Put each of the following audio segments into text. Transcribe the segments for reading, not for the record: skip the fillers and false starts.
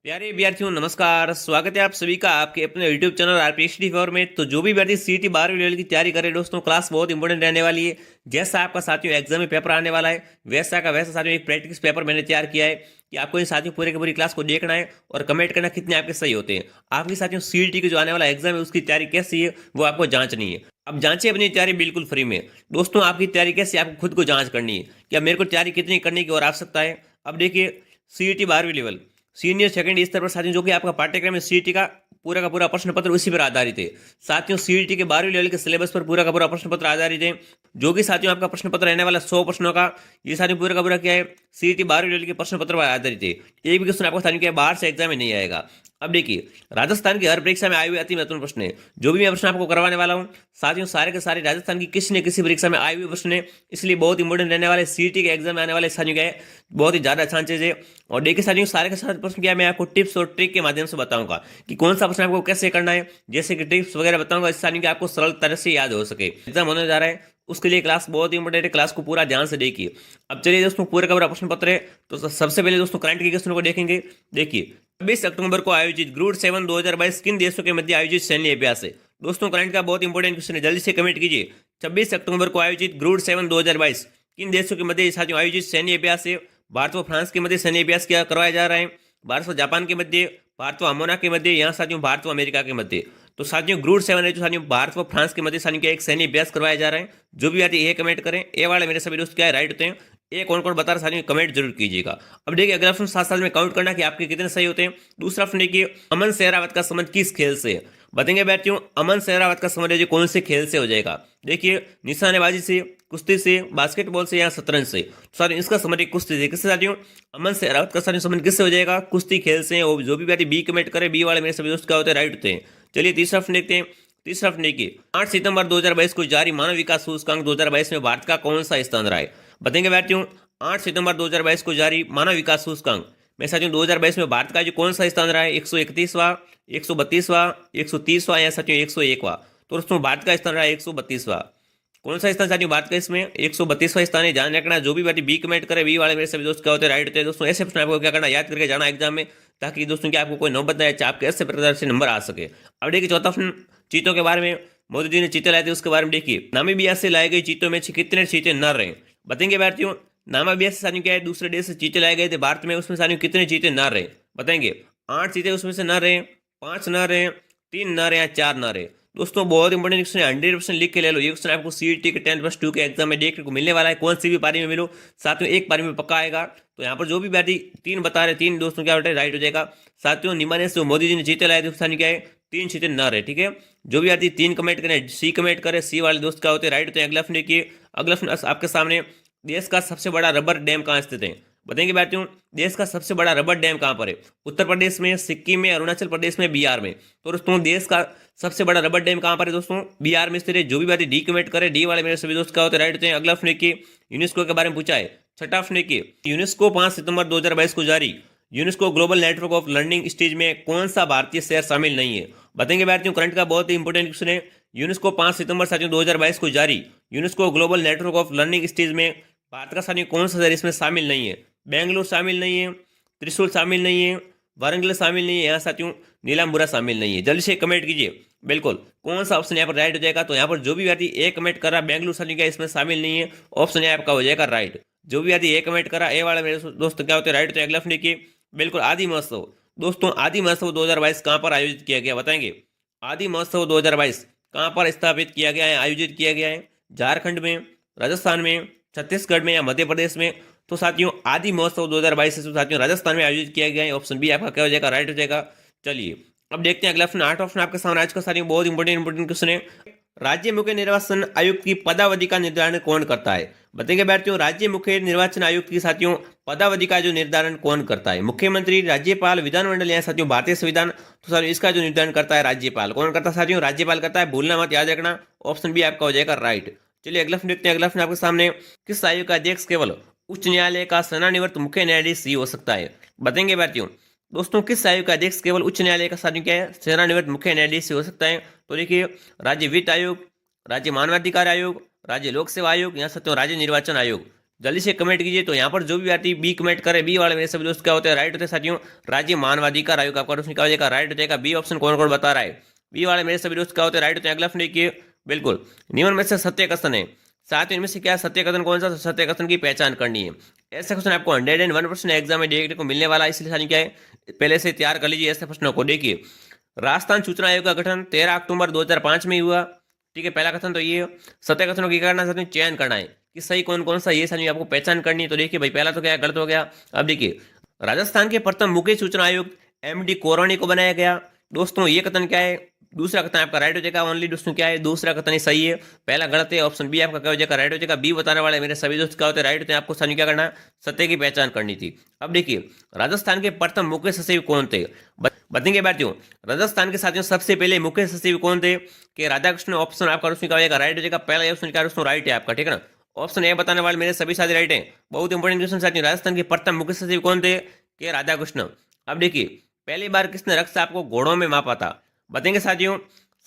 प्यारे विद्यार्थियों नमस्कार। स्वागत है आप सभी का आपके अपने यूट्यूब चैनल आरपीएचडी फॉर में। तो जो भी विद्यार्थी सीईटी 12वीं लेवल की तैयारी करे दोस्तों, क्लास बहुत इंपॉर्टेंट रहने वाली है। जैसा आपका साथियों एग्जाम में पेपर आने वाला है वैसा का वैसा साथियों एक प्रैक्टिस पेपर मैंने तैयार किया है कि आपको इन साथियों पूरे की पूरी क्लास को देखना है और कमेंट करना कितने आपके सही होते हैं। आपकी साथियों सीईटी की जो आने वाला एग्जाम है उसकी तैयारी कैसी है वो आपको जांचनी है। अब जांचें अपनी तैयारी बिल्कुल फ्री में। दोस्तों आपकी तैयारी कैसी है, आपको खुद को जांच करनी है कि अब मेरे को तैयारी कितनी करने की और आवश्यकता है। अब देखिए सीईटी 12वीं लेवल सीनियर सेकंड स्तर पर साथियों जो कि आपका पाठ्यक्रम है सीईटी का पूरा प्रश्न पत्र उसी पर आधारित है। साथियों सीईटी के 12वीं लेवल के सिलेबस पर पूरा का पूरा प्रश्न पत्र आधारित है। जो कि साथियों आपका प्रश्न पत्र रहने वाला 100 प्रश्नों का। ये साथियों पूरा का पूरा क्या है, सीईटी 12वीं लेवल के प्रश्न पत्र पर आधारित है। एक भी क्वेश्चन आपको साथियों क्या है, बाहर से एग्जाम में नहीं आएगा। अब देखिए राजस्थान की हर परीक्षा में आए हुए अति महत्वपूर्ण प्रश्न है जो भी मैं प्रश्न आपको करवाने वाला हूँ। साथियों सारे के सारे राजस्थान की किसी न किसी परीक्षा में आए हुए प्रश्न है, इसलिए बहुत इंपॉर्टेंट रहने वाले सीईटी के एग्जाम में आने वाले साथियों क्या है, बहुत ही ज्यादा चांसेज है। और देखिए साथियों सारे के सारे प्रश्न क्या है, मैं आपको टिप्स और ट्रिक के माध्यम से बताऊंगा कि कौन सा प्रश्न आपको कैसे करना है। जैसे कि टिप्स वगैरह बताऊंगा इससे साथियों कि आपको सरल तरह से याद हो सके। एग्जाम होने जा रहा है उसके लिए क्लास बहुत इंपॉर्टेंट है, क्लास को पूरा ध्यान से देखिए। अब चलिए दोस्तों पूरा का पूरा प्रश्न पत्र है। तो सबसे पहले दोस्तों करंट के क्वेश्चन को देखेंगे। देखिए 26 अक्टूबर को आयोजित ग्रुड 7 2022 किन देशों के मध्य आयोजित सैन्य अभ्यास है। दोस्तों करंट का बहुत इंपॉर्टेंट क्वेश्चन है, जल्दी से कमेंट कीजिए। 26 अक्टूबर को आयोजित ग्रुड 7 2022 किन देशों के मध्य साथियों आयोजित सैन्य अभ्यास है। भारत व फ्रांस के मध्य सैन्य अभ्यास क्या करवाया जा रहा है। भारत व जापान के मध्य, भारत व अमोना के मध्य, यहाँ साथियों भारत व अमेरिका के मध्य। तो साथियों ग्रुड 7 है जो साथियों भारत व फ्रांस के मध्य साथियों क्या एक सैन्य अभ्यास करवाया जा रहा है। जो भी आती है ये कमेंट करें। ए वाले मेरे सभी दोस्त क्या है राइट होते हैं। ये कौन कौन बता रहा साथियों कमेंट जरूर कीजिएगा। अब देखिए अगला ऑप्शन साथ साथ में काउंट करना कि आपके कितने सही होते हैं। दूसरा ऑप्शन देखिए अमन सहरावत का संबंध किस खेल से है। बताएंगे बैठियों अमन सहरावत का संबंध जो कौन से खेल से हो जाएगा। देखिए निशानेबाजी से, कुश्ती से, बास्केटबॉल से या शतरंज से। साथियों इसका संबंध कुश्ती से। किससे साथियों, अमन सहरावत का साथियों संबंध किससे हो जाएगा, कुश्ती खेल से। और जो भी बैठी बी कमेंट करे, बी वाले मेरे सभी दोस्त क्या होते हैं राइट होते हैं। चलिए तीसरा ऑप्शन देखते हैं। तीसरा ऑप्शन देखिए 8 सितंबर 2022 को जारी मानव विकास सूचकांक 2022 में भारत का कौन सा स्थान रहा है। बताएंगे बैठियों 8 सितंबर 2022 को जारी मानव विकास सूचकांक में साथियों 2022 में भारत का जो कौन सा स्थान रहा है, 131वां, 132वां, 130वां या साथियों 101वां। तो दोस्तों भारत का स्थान रहा है 132वां। कौन सा स्थान साथियों भारत का इसमें 132वां स्थान है। ध्यान रखना जो भी बात बी कमेंट करे, बी वाले मेरे सभी दोस्त क्या होते हैं राइट होते हैं। दोस्तों ऐसे प्रश्न आपको क्या करना, याद करके जाना एग्जाम में, ताकि दोस्तों क्या आपको कोई नौबत ना आए, आपके ऐसे प्रकार से नंबर आ सके। अब देखिए चौथा ऑप्शन चीतों के बारे में। मोदी जी ने चीते लाए थे उसके बारे में देखिए। नामीबिया से लाए गए चीतों में कितने चीते नर रहे। बताएंगे भारतीयों नामीबिया से साथियों क्या है, दूसरे देश से चीते लाए गए थे भारत में, उसमें साथियों कितने चीते नर रहे। बताएंगे 8 चीते उसमें से नर रहे, 5 नर रहे, 3 नर या 4 नर रहे। दोस्तों बहुत इंपॉर्टेंट क्वेश्चन है, 100% लिख के ले लो। ये क्वेश्चन आपको सीईटी के 10+2 के एग्जाम में देखने को मिलने वाला है। कौन सी भी पारी में मिलो साथियों एक पारी में पक्का आएगा। तो यहाँ पर जो भी बैठी 3 बता रहे, 3 दोस्तों क्या होता है राइट हो जाएगा। साथियों निमाने से मोदी जी ने चीते लाए थे उसका क्या है 3 चीते नर है। ठीक है, जो भी आती 3 कमेंट करें, सी कमेंट करे, सी वाले दोस्त क्या होते हैं राइट होते हैं। अगला ऑप्शन देखिए, अगला ऑप्शन आपके सामने देश का सबसे बड़ा रबर डैम कहाँ स्थित है। बताएंगे बैठियों देश का सबसे बड़ा रबर डैम कहाँ पर है। उत्तर प्रदेश में, सिक्किम में, अरुणाचल प्रदेश में, बिहार में। तो दोस्तों देश का सबसे बड़ा रबर डैम कहाँ पर है दोस्तों, बिहार में स्थित है। जो भी बात डी कमेंट करे, डी वाले मेरे सभी दोस्त क्या होते हैं राइट होते हैं। अगला ऑप्शन देखिए यूनेस्को के बारे में पूछा है। छठा ऑप्शन देखिए यूनेस्को 5 सितंबर 2022 को जारी UNESCO global network of learning stage में कौन सा भारतीय शहर शामिल नहीं है। बताएंगे भारतीयों करंट का बहुत ही इंपॉर्टेंट क्वेश्चन है। यूनेस्को 5 सितंबर साथियों 2022 को जारी UNESCO global network of learning stage में भारत का साथियों कौन सा शहर इसमें शामिल नहीं है। बेंगलुरु शामिल नहीं है, त्रिशूल शामिल नहीं है, वारंगल शामिल नहीं है, यहाँ साथियों नीलाम्बुरा शामिल नहीं है। जल्दी से कमेंट कीजिए बिल्कुल कौन सा ऑप्शन यहाँ पर राइट हो जाएगा। तो यहाँ पर जो भी व्यक्ति ए कमेंट कर रहा बेंगलुरु साथियों क्या इसमें शामिल नहीं है, ऑप्शन यहाँ आपका हो जाएगा राइट। जो भी व्यक्ति ए कमेंट कर रहा ए वाला मेरे दोस्त क्या होते हैं राइट होते हैं। अगला ऑप्शन देखिए बिल्कुल आदि महोत्सव। दोस्तों आदि महोत्सव 2022 कहाँ पर आयोजित किया गया बताएंगे। आदि महोत्सव 2022 कहाँ पर स्थापित किया गया है, आयोजित किया गया है। झारखंड में, राजस्थान में, छत्तीसगढ़ में या मध्य प्रदेश में। तो साथियों आदि महोत्सव 2022 से साथियों राजस्थान में आयोजित किया गया है। ऑप्शन बी आपका क्या हो जाएगा राइट हो जाएगा। चलिए अब देखते हैं अगला ऑप्शन 8 ऑप्शन आपके सामने आज का साथियों बहुत इंपॉर्टेंट क्वेश्चन है। राज्य मुख्य निर्वाचन आयुक्त की पदावधि का निर्धारण कौन करता है। बताएंगे बैठियों राज्य मुख्य निर्वाचन आयुक्त की साथियों पदावधि का जो निर्धारण कौन करता है। मुख्यमंत्री, राज्यपाल, विधानमंडल या साथियों भारतीय संविधान। तो साथियों इसका जो निर्धारण करता है राज्यपाल। कौन करता है साथियों, राज्यपाल करता है, भूलना मत, याद रखना। ऑप्शन बी आपका हो जाएगा राइट। चलिए अगला ऑप्शन देखते हैं। अगला ऑप्शन आपके सामने किस आयोग का अध्यक्ष केवल उच्च न्यायालय का सेवानिवृत्त मुख्य न्यायाधीश ही हो सकता है। बताएंगे बैठियों दोस्तों किस आयोग का अध्यक्ष केवल उच्च न्यायालय का साथियों क्या है सेवानिवृत्त मुख्य न्यायाधीश ही हो सकता है। तो देखिए राज्य वित्त आयोग, राज्य मानवाधिकार आयोग, राज्य लोक सेवा आयोग या सत्यों राज्य निर्वाचन आयोग। जल्दी से कमेंट कीजिए। तो यहाँ पर जो भी विद्यार्थी बी कमेंट करे, बी वाले मेरे सभी दोस्त क्या होते हैं, राइट होते हैं साथियों। राज्य मानवाधिकार आयोग आपका दोस्त क्या हो जाएगा, राइट हो जाएगा। बी ऑप्शन कौन कौन बता रहा है, बी वाले मेरे सभी दोस्त क्या होते हैं, राइट होते हैं। अगला ऑप्शन देखिए, बिल्कुल निम्न में से सत्य कथन है। साथियों इनमें से क्या सत्य कथन कौन सा, तो सत्य कथन की पहचान करनी है। ऐसा क्वेश्चन आपको 101% एग्जाम में देखने को मिलने वाला है, इसलिए साथियों क्या है, पहले से तैयार कर लीजिए ऐसे प्रश्नों को। देखिए, राजस्थान सूचना आयोग का गठन 13 अक्टूबर 2005 में हुआ। ठीक है, पहला कथन तो ये। सत्य कथनों की करना साथियों चयन करना है कि सही कौन कौन सा, ये साथियों आपको पहचान करनी है। तो देखिए भाई, पहला तो क्या है, गलत हो गया। अब देखिए, राजस्थान के प्रथम मुख्य सूचना आयुक्त एमडी कोरानी को बनाया गया। दोस्तों ये कथन क्या है, दूसरा कथन आपका राइट हो जाएगा। ओनली दोस्तों क्या है, दूसरा कथन ही सही है, पहला गलत है। ऑप्शन बी आपका क्या हो जाएगा, राइट हो जाएगा। बी बताने वाले मेरे सभी दोस्त क्या होते हैं, राइट होते हैं। आपको साथियों क्या करना है, सत्य की पहचान करनी थी। अब देखिए, राजस्थान के प्रथम मुख्य सचिव कौन थे, बताएंगे बातियों। राजस्थान के साथियों सबसे पहले मुख्य सचिव कौन थे, कि राधाकृष्ण। ऑप्शन आपका उसमें क्या हो जाएगा, राइट हो जाएगा। पहला ऑप्शन क्या है, राइट है आपका, ठीक है ना। ऑप्शन ए बताने वाले मेरे सभी साथी राइट है। बहुत इंपॉर्टेंट क्वेश्चन साथियों, राजस्थान के प्रथम मुख्य सचिव कौन थे, के राधाकृष्ण। अब देखिए, पहली बार किसने रक्तचाप को घोड़ों में मापा था, बताएंगे साथियों।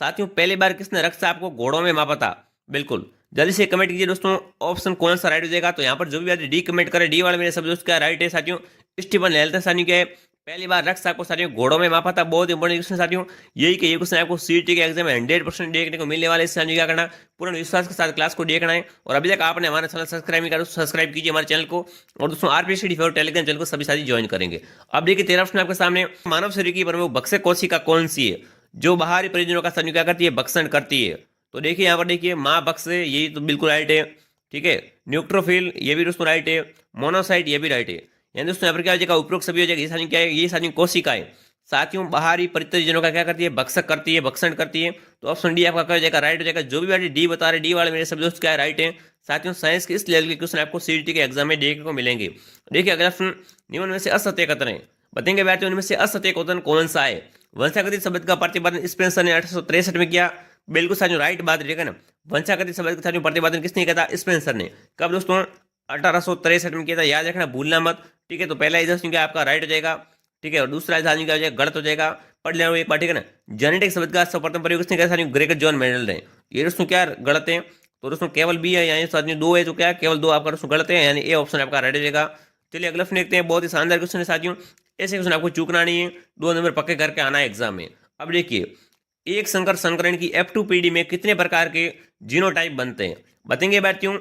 साथियों पहली बार किसने रक्तचाप को घोड़ों में मापा था, बिल्कुल जल्दी से कमेंट कीजिए दोस्तों, ऑप्शन कौन सा राइट हो जाएगा। तो यहाँ पर जो भी डी कमेंट करे, डी वाले मेरे सब दोस्त क्या राइट है साथियों। स्टीफन हेल्थ साथियों क्या है, पहली बार रक्तचाप को साथियों घोड़ों में मापा था। बहुत इंपॉर्टेंट क्वेश्चन साथियों, यही कि ये क्वेश्चन आपको सीईटी के एग्जाम में 100% देखने को मिलने वाले। इससे क्या करना, पूर्ण विश्वास के साथ क्लास को देखना है। और अभी तक आपने हमारा चैनल सब्सक्राइब नहीं करा, सब्सक्राइब कीजिए हमारे चैनल को। और दोस्तों आरपीएसडी फॉर टेलीग्राम चैनल को सभी साथी ज्वाइन करेंगे। अब देखिए, 13 ऑप्शन आपके सामने, मानव शरीर की प्रमुख भक्षक कोशिका कौन सी है, जो बाहरी परिजनों का साथियों क्या करती है, भक्षण करती है। तो देखिए यहाँ पर देखिए, माँ बक्स है, यही तो बिल्कुल राइट है। ठीक है, न्यूट्रोफिल ये भी दोस्तों राइट है। मोनोसाइट ये भी राइट है। यानी दोस्तों यहाँ पर क्या हो जाएगा, उपरोक्त सभी हो जाएगा। ये साथियों क्या है, ये साथियों कोशिका है। साथियों बाहरी परिजनों का क्या करती है, भक्षक करती है, भक्षण करती है। तो ऑप्शन डी आपका क्या हो जाएगा, राइट हो जाएगा। जो भी वाले डी बता रहे, डी वाले मेरे सब दोस्त क्या है, राइट है। साथियों साइंस के इस लेवल के क्वेश्चन आपको सीईटी के एग्जाम में देखने को मिलेंगे। देखिए अगला ऑप्शन, निम्न में से असत्य कथन है, बताएंगे बैठे उनमें से असत्य कथन कौन सा है। वंशागतिक शब्द का प्रतिपादन स्पेंसर ने 1863 में किया, बिल्कुल साथियों राइट बात है ना। वंशागतिक शब्द का साथियों प्रतिपादन किसने किया था, स्पेंसर ने। कब दोस्तों, 1863 में किया था, याद रखना भूलना मत। ठीक है, तो पहला इधर क्या आपका राइट हो जाएगा। ठीक है, और दूसरा इधर क्या हो जाएगा, गलत हो जाएगा। पढ़ लेना एक बार, ठीक है ना। जेनेटिक शब्द का सर्वप्रथम प्रयोग किसने किया था, ग्रेगर जॉन मेंडल ने। ये दोस्तों क्या गलत है, तो दोस्तों केवल बी है, यानी साथियों दो है, तो क्या केवल दो आपका दोस्तों गलत है, यानी ए ऑप्शन आपका राइट हो जाएगा। चलिए अगला प्रश्न देखते हैं, बहुत ही शानदार क्वेश्चन है साथियों। ऐसे क्वेश्चन आपको चूकना नहीं है, 2 नंबर पक्के करके आना है एग्जाम में। अब देखिए, एक संकर संकरण की F2 पीढ़ी में कितने प्रकार के जीनोटाइप बनते हैं, बताएंगे बातियों।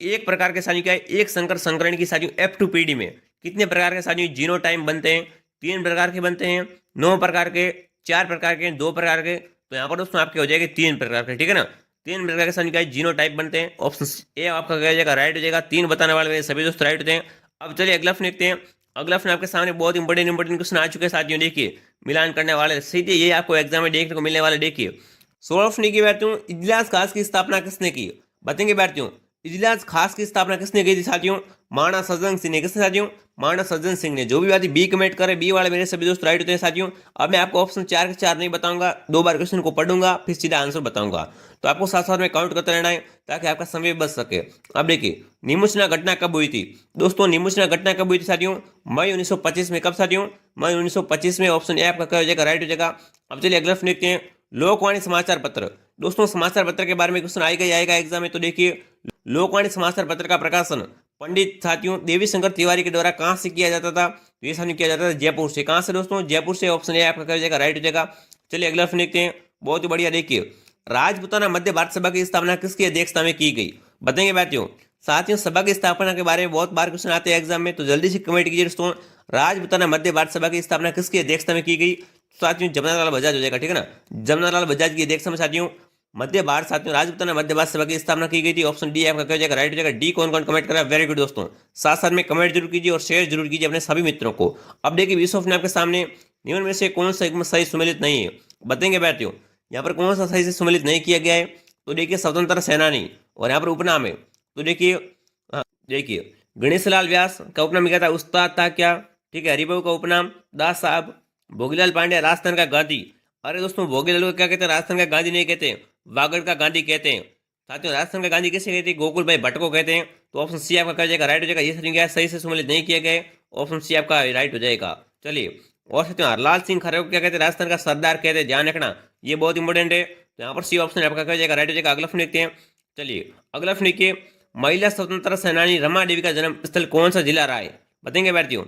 एक प्रकार के साथियों क्या है, एक संकर संकरण की साथियों F2 पीढ़ी में कितने प्रकार के साथियों जीनोटाइप बनते हैं, 3 प्रकार के बनते हैं, 9 प्रकार के, 4 प्रकार के, 2 प्रकार के। तो यहाँ पर दोस्तों आपके हो जाएंगे 3 प्रकार के, ठीक है ना। 3 प्रकार के साथियों क्या है, जीनोटाइप बनते हैं। ऑप्शन ए आपका क्या हो जाएगा, राइट हो जाएगा। 3 बताने वाले मेरे सभी दोस्त राइट होते हैं। अब चलिए अगला प्रश्न देखते हैं। अगला प्रश्न आपके सामने बहुत इंपॉर्टेंट क्वेश्चन आ चुके हैं साथियों। देखिए, मिलान करने वाले सीधे ये आपको एग्जाम में देखने को मिलने वाले। देखिए, 16 प्रश्न की बात हूँ, इजलास खास की स्थापना किसने की, बताएंगे बातियों। इजलास खास की स्थापना किसने की थी साथियों, महाराणा सज्जन सिंह ने। किसने साथियों, महाराणा सज्जन सिंह ने। जो भी बात बी कमेंट करे, बी वाले मेरे सभी दोस्त राइट होते हैं साथियों। अब मैं आपको ऑप्शन 4 के 4 नहीं बताऊंगा, 2 बार क्वेश्चन को पढ़ूंगा, फिर सीधा आंसर बताऊंगा। तो आपको साथ साथ में काउंट करते रहना है, ताकि आपका समय बच सके। अब देखिए, निमुचना घटना कब हुई थी, दोस्तों निमुचना घटना कब हुई थी साथियों, मई 1925 में। कब साथियों, मई 1925 में। ऑप्शन ए आपका क्या हो जाएगा, राइट हो जाएगा। अब चलिए अगला प्रश्न देखते हैं, लोकवाणी समाचार पत्र। दोस्तों समाचार पत्र के बारे में क्वेश्चन आएगा एग्जाम में। तो देखिए, लोकवाणी समाचार पत्र का प्रकाशन पंडित साथियों देवी शंकर तिवारी के द्वारा कहां से किया जाता था, तो ये साथियों किया जाता था जयपुर से। कहां से दोस्तों, जयपुर से। ऑप्शन ए आपका क्या हो जाएगा, राइट हो जाएगा। चलिए अगला प्रश्न देखते हैं, बहुत ही बढ़िया। देखिए, राजपूताना मध्य भारत सभा की स्थापना किसकी अध्यक्षता में की गई, बताएंगे बातियों। साथियों सभा की स्थापना के बारे में बहुत बार क्वेश्चन आते हैं एग्जाम में, तो जल्दी से कमेंट कीजिए दोस्तों, राजपूताना मध्य भारत सभा की स्थापना किसकी अध्यक्षता में की गई। साथियों जमुनालाल बजाज हो जाएगा, ठीक है ना। जमुनालाल बजाज की अध्यक्षता में साथियों मध्य भारत साथियों राजपूताना मध्य भारत सभा की स्थापना की गई थी। ऑप्शन डी आपका क्या हो जाएगा, राइट हो जाएगा। डी कौन कौन कमेंट करा, वेरी गुड दोस्तों। साथ साथ में कमेंट जरूर कीजिए और शेयर जरूर कीजिए अपने सभी मित्रों को। अब देखिए, विश्व ने आपके सामने निम्न में से कौन सा सही सुमेलित नहीं है, बताएंगे बैठियों। यहाँ पर कौन सा सही से सुमेलित नहीं किया गया है, तो देखिए स्वतंत्र सेनानी, और यहाँ पर उपनाम है। तो देखिए गणेशलाल व्यास का उपनाम क्या था, उस्ताद था क्या, ठीक है। हरिभाऊ का उपनाम दास साहब। भोगीलाल पांडे राजस्थान का गांधी। अरे दोस्तों, भोगीलाल को क्या कहते हैं, राजस्थान का गांधी नहीं कहते, वागड़ का गांधी कहते हैं। साथियों राजस्थान का गांधी किसे कहते हैं, गोकुल भाई भट्ट को कहते हैं। तो ऑप्शन सी आपका क्या हो जाएगा, राइट हो जाएगा। ये सही से सुमेलित नहीं किया गया, ऑप्शन सी आपका राइट हो जाएगा। चलिए, और साथियों हरलाल सिंह खरे को क्या कहते हैं, राजस्थान का सरदार कहते हैं, ध्यान रखना, ये बहुत इंपॉर्टेंट है। तो यहाँ पर सी ऑप्शन आपका क्या हो जाएगा, राइट हो जाएगा। अगला प्रश्न देखते हैं। चलिए अगला प्रश्न देखिए, महिला स्वतंत्रता सेनानी रमा देवी का जन्म स्थल कौन सा जिला रहा है? बताएंगे विद्यार्थियों।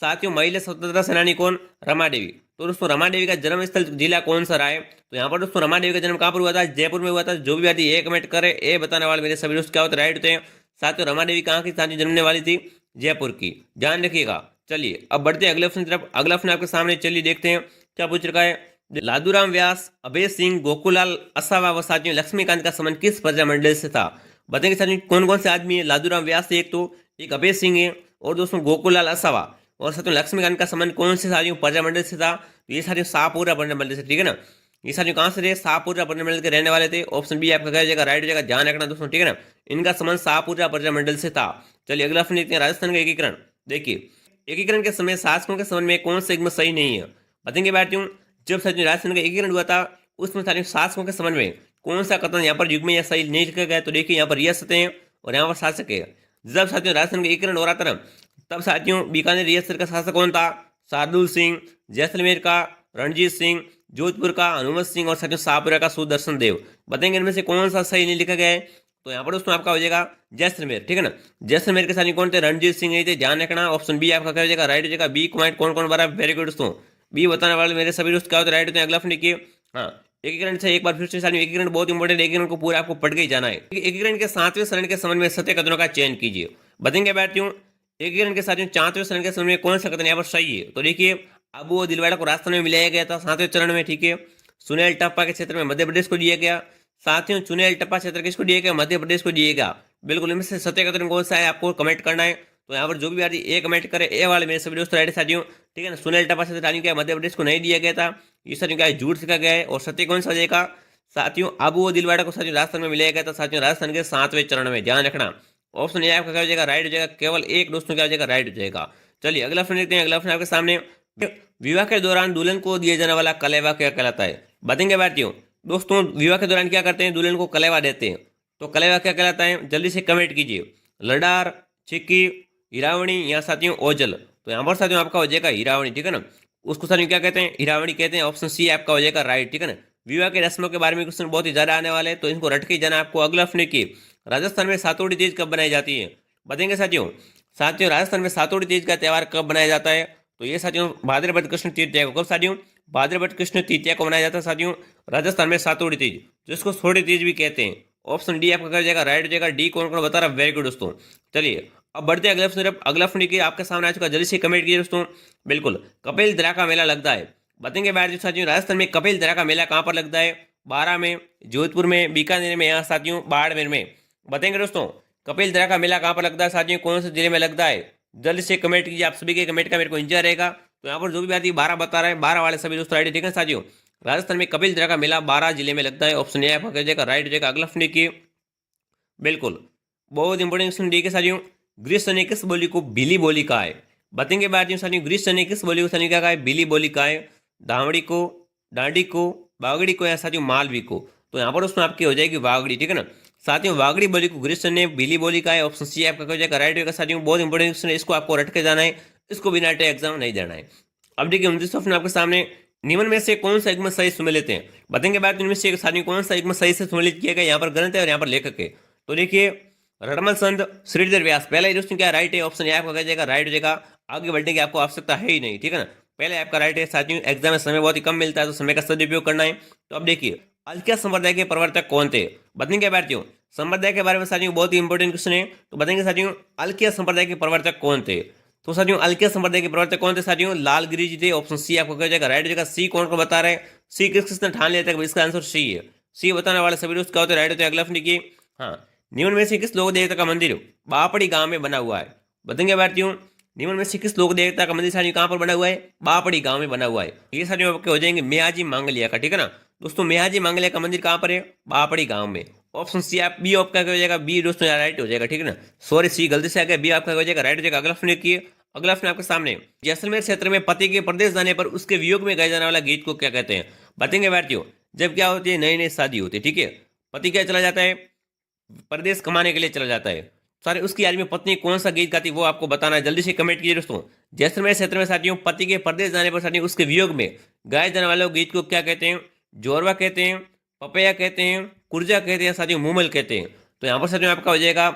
साथियों, महिला स्वतंत्रता सेनानी कौन? रमा देवी। तो दोस्तों रमा देवी का जन्म स्थल जिला कौन सा रहा है? तो यहाँ पर दोस्तों रमा देवी का जन्म कहाँ पर हुआ था? जयपुर में हुआ था। जो भी विद्यार्थी ए कमेंट करे, ए बताने वाले मेरे सभी दोस्त क्या होते राइट होते हैं। साथियों, रमा देवी कहाँ की साथी जन्मने वाली थी? जयपुर की, ध्यान रखिएगा। चलिए अब बढ़ते हैं अगले ऑप्शन की तरफ। अगला ऑप्शन आपके सामने, चलिए देखते हैं क्या पूछ रखा है। लादूराम व्यास, अभय सिंह, गोकुलाल असावा व साथियों लक्ष्मीकांत का संबंध किस प्रजामंडल से था? बताएंगे साथियों कौन कौन से आदमी है। लादूराम व्यास एक तो, एक अभय सिंह है, और दोस्तों गोकुलाल असावा, और साथियों लक्ष्मीकांत का संबंध कौन से साथियों प्रजामंडल से था? तो ये साथियों शाहपुरा प्रजामंडल से, ठीक है ना। ये साथियों कहाँ से थे? शाहपुरा प्रजामंडल के रहने वाले थे। ऑप्शन बी आपका कह जाएगा राइट हो जाएगा, ध्यान रखना दोस्तों, ठीक है ना। इनका संबंध शाहपुरा प्रजामंडल से था। चलिए अगला ऑप्शन देखते हैं, राजस्थान का एकीकरण। देखिए एकीकरण के समय शासकों के संबंध में कौन सा युग्म सही नहीं है? बताएंगे बातियों, जब साथियों राजस्थान का एकीकरण हुआ था उसमें साथियों शासकों के संबंध में कौन सा कथन यहाँ पर युग्म या सही नहीं लिखा गया? तो देखिए यहाँ पर रियासतें हैं और यहाँ पर शासक है। जब साथियों राजस्थान का एकीकरण हो रहा था ना, तब साथियों बीकानेर रियासत का शासक कौन था? शार्दुल सिंह। जैसलमेर का रणजीत सिंह, जोधपुर का हनुमत सिंह, और साथियों शाहपुरा का सुदर्शन देव। बताएंगे इनमें से कौन सा सही नहीं लिखा गया है? तो यहाँ पर दोस्तों आपका हो जाएगा जैसलमेर, ठीक है ना। जैसलमेर के साथ कौन थे? रणजीत सिंह नहीं थे, ध्यान रखना। ऑप्शन बी आपका क्या हो जाएगा राइट हो जाएगा। बी पॉइंट कौन कौन बना? वेरी गुड दोस्तों, बी बताने वाले मेरे सभी दोस्त क्या होते हैं राइट होते हैं। अगला ऑप्शन देखिए, हाँ एकीकरण से एक बार फिर से साथियों एकीकरण बहुत इंपॉर्टेंट, एकीकरण को पूरा आपको पढ़ के ही जाना है। एकीकरण के 7वें चरण के संबंध में सत्य कथनों का चयन कीजिए। बताएंगे बैठियों एकीकरण के साथियों 4वें चरण के संबंध में कौन सा कथन यहाँ पर सही है? तो देखिए अबू और दिलवाड़ा को राजस्थान में मिलाया गया था 7वें चरण में, ठीक है। सुनील टप्पा के क्षेत्र में मध्य प्रदेश को दिया गया। साथियों चुनेल टप्पा क्षेत्र किसको दिया गया? मध्य प्रदेश को दिया गया। बिल्कुल, इनमें से सत्य कथन कौन सा है आपको कमेंट करना है। तो यहाँ पर जो भी विद्यार्थी ए कमेंट करे, ए वाले मेरे सभी दोस्तों राइट साथियों, ठीक है ना। सुनील टप्पा क्षेत्र रानी क्या मध्य प्रदेश को नहीं दिया गया था, ये साथियों क्या झूठ सिखा गया है। और सत्य कौन सा हो जाएगा? साथियों आबू और दिलवाड़ा को साथियों राजस्थान में मिलाया गया था, साथियों राजस्थान के 7वें चरण में, ध्यान रखना। ऑप्शन ए आपका क्या हो जाएगा राइट हो जाएगा, केवल एक दोस्तों क्या हो जाएगा राइट हो जाएगा। चलिए अगला ऑप्शन देखते हैं। अगला ऑप्शन आपके सामने, विवाह के दौरान दुल्हन को दिया जाने वाला कलेवा क्या कहलाता है? बताएंगे भारतीयों दोस्तों, विवाह के दौरान क्या करते हैं? दुल्हन को कलेवा देते हैं। तो कलेवा क्या कहलाता है? जल्दी से कमेंट कीजिए। लडार, छिक्की, हिरावणी या साथियों ओझल। तो यहाँ पर साथियों आपका हो जाएगा हिरावणी, ठीक है ना। उसको साथियों क्या कहते हैं? हिरावणी कहते हैं। ऑप्शन सी आपका हो जाएगा राइट, ठीक है ना। विवाह के रस्मों के बारे में क्वेश्चन बहुत ही ज्यादा आने वाले हैं, तो इनको रट के जाना आपको। अगला ऑप्शन की, राजस्थान में सातोड़ी तीज कब बनाई जाती है? बताएंगे साथियों। साथियों राजस्थान में सातोड़ी तीज का त्यौहार कब बनाया जाता है? तो ये साथियों भाद्रपद कृष्ण तृतीया को। कब साथियों? भाद्रपद कृष्ण तृतीया को मनाया जाता है साथियों राजस्थान में सातोड़ी तीज, जिसको सोड़ी तीज भी कहते हैं। ऑप्शन डी आपका कर जाएगा राइट हो जाएगा। डी कौन कौन बता रहा? वेरी गुड दोस्तों। चलिए अब बढ़ते हैं अगले ऑप्शन तरफ। अगला ऑप्शन देखिए आपके सामने आ चुका, जल्दी से कमेंट कीजिए दोस्तों। बिल्कुल, कपिल दरा का मेला लगता है। बताएंगे बैठ साथियों राजस्थान में कपिल दरा का मेला कहाँ पर लगता है? बारां में, जोधपुर में, बीकानेर में, यहाँ साथियों बाड़मेर में। बताएंगे दोस्तों कपिल दरा का मेला कहाँ पर लगता है साथियों, कौन से जिले में लगता है? जल्दी से कमेंट कीजिए, आप सभी के कमेंट का मेरे को इंतजार रहेगा। तो यहाँ पर जो भी बात 12 बता रहा है, 12 वाले सभी दोस्तों राइट, ठीक है साथियों। राजस्थान में कपिल दरा का मेला 12 जिले में लगता है। ऑप्शन ए आपका कह जाएगा राइट हो जाएगा। अगला ऑप्शन देखिए, बिल्कुल बहुत इंपॉर्टेंट क्वेश्चन देखिए साथियों, ग्रीस ने किस बोली को बिली बोली कहा है? बताएंगे बातियों साथियों, ग्रीस ने किस बोली को साथियों क्या कहा है? बिली बोली कहा है। धावड़ी को, डांडी को, बागड़ी को या साथियों मालवी को? तो यहाँ पर उसमें आपकी हो जाएगी वागड़ी, ठीक है ना। साथियों वागड़ी बोली को ग्रीस ने बिली बोली कहा है। ऑप्शन सी आपका हो जाएगा राइट होगा साथियों। बहुत इंपॉर्टेंट क्वेश्चन है, इसको आपको रट के जाना है, इसको बिना टे एग्जाम नहीं देना है। अब देखिए 29 ऑप्शन आपके सामने, निम्न में से कौन सा युग्म सही सुमेलित है? बताएंगे बात इनमें से साथियों कौन सा युग्म सही से सुमेलित किया गया? यहाँ पर ग्रंथ है और यहाँ पर लेखक है। तो देखिए रटमल संत, श्रीधर व्यास, पहला ही दोस्तों क्या राइट है? ऑप्शन ए आपका कह जाएगा राइट हो जाएगा। आगे बढ़ने की आपको आवश्यकता है ही नहीं, ठीक है ना। पहले आपका राइट है साथियों। एग्जाम में समय बहुत ही कम मिलता है, तो समय का सदुपयोग करना है। तो अब देखिए अलकिया संप्रदाय के प्रवर्तक कौन थे? बताएंगे भारतीयों संप्रदाय के बारे में साथियों बहुत ही इंपॉर्टेंट क्वेश्चन है। तो बताएंगे साथियों अलकिया संप्रदाय के प्रवर्तक कौन थे? तो साथियों अलकिया संप्रदाय के प्रवर्तक कौन थे साथियों? लालगिरी जी थे। ऑप्शन सी आपको कह जाएगा राइट हो जाएगा। सी कौन को बता रहे हैं? सी किसने ठान लिया था इसका आंसर सी है। सी बताने वाले सभी दोस्त क्या होते हैं राइट होते हैं। अगला ऑप्शन देखिए, हाँ निम्न में से किस लोक देवता का मंदिर बापड़ी गांव में बना हुआ है? बताएंगे भारतीयों निम्न में से किस लोक देवता का मंदिर साथियों कहां पर बना हुआ है? बापड़ी गांव में बना हुआ है। ये साथियों आपके हो जाएंगे मेहाजी मांगलिया का, ठीक है ना दोस्तों। मेहाजी मांगलिया का मंदिर कहां पर है? बापड़ी गांव में। ऑप्शन सी आप बी आपका हो जाएगा। बी दोस्तों राइट हो जाएगा, ठीक है ना। सॉरी सी गलती से आ गया, बी आपका हो जाएगा राइट हो जाएगा। अगला ऑप्शन देखिए, अगला ऑप्शन आपके सामने, जैसलमेर क्षेत्र में पति के प्रदेश जाने पर उसके वियोग में गाए जाने वाला गीत को क्या कहते हैं? बताएंगे भारतीयों जब क्या होती है नई नई शादी होती है, ठीक है, पति क्या चला जाता है परदेश कमाने के लिए चला जाता है, सारे उसकी याद में पत्नी कौन सा गीत गाती वो आपको बताना है। जल्दी से कमेंट कीजिए दोस्तों। जैसलमेर क्षेत्र में साथियों पति के परदेश जाने पर साथियों उसके वियोग में गाए जाने वाले गीत को क्या कहते हैं? जोरवा कहते हैं, पपैया कहते हैं, कुर्जा कहते हैं, साथियों मूमल कहते हैं। तो यहाँ पर साथियों आपका हो जाएगा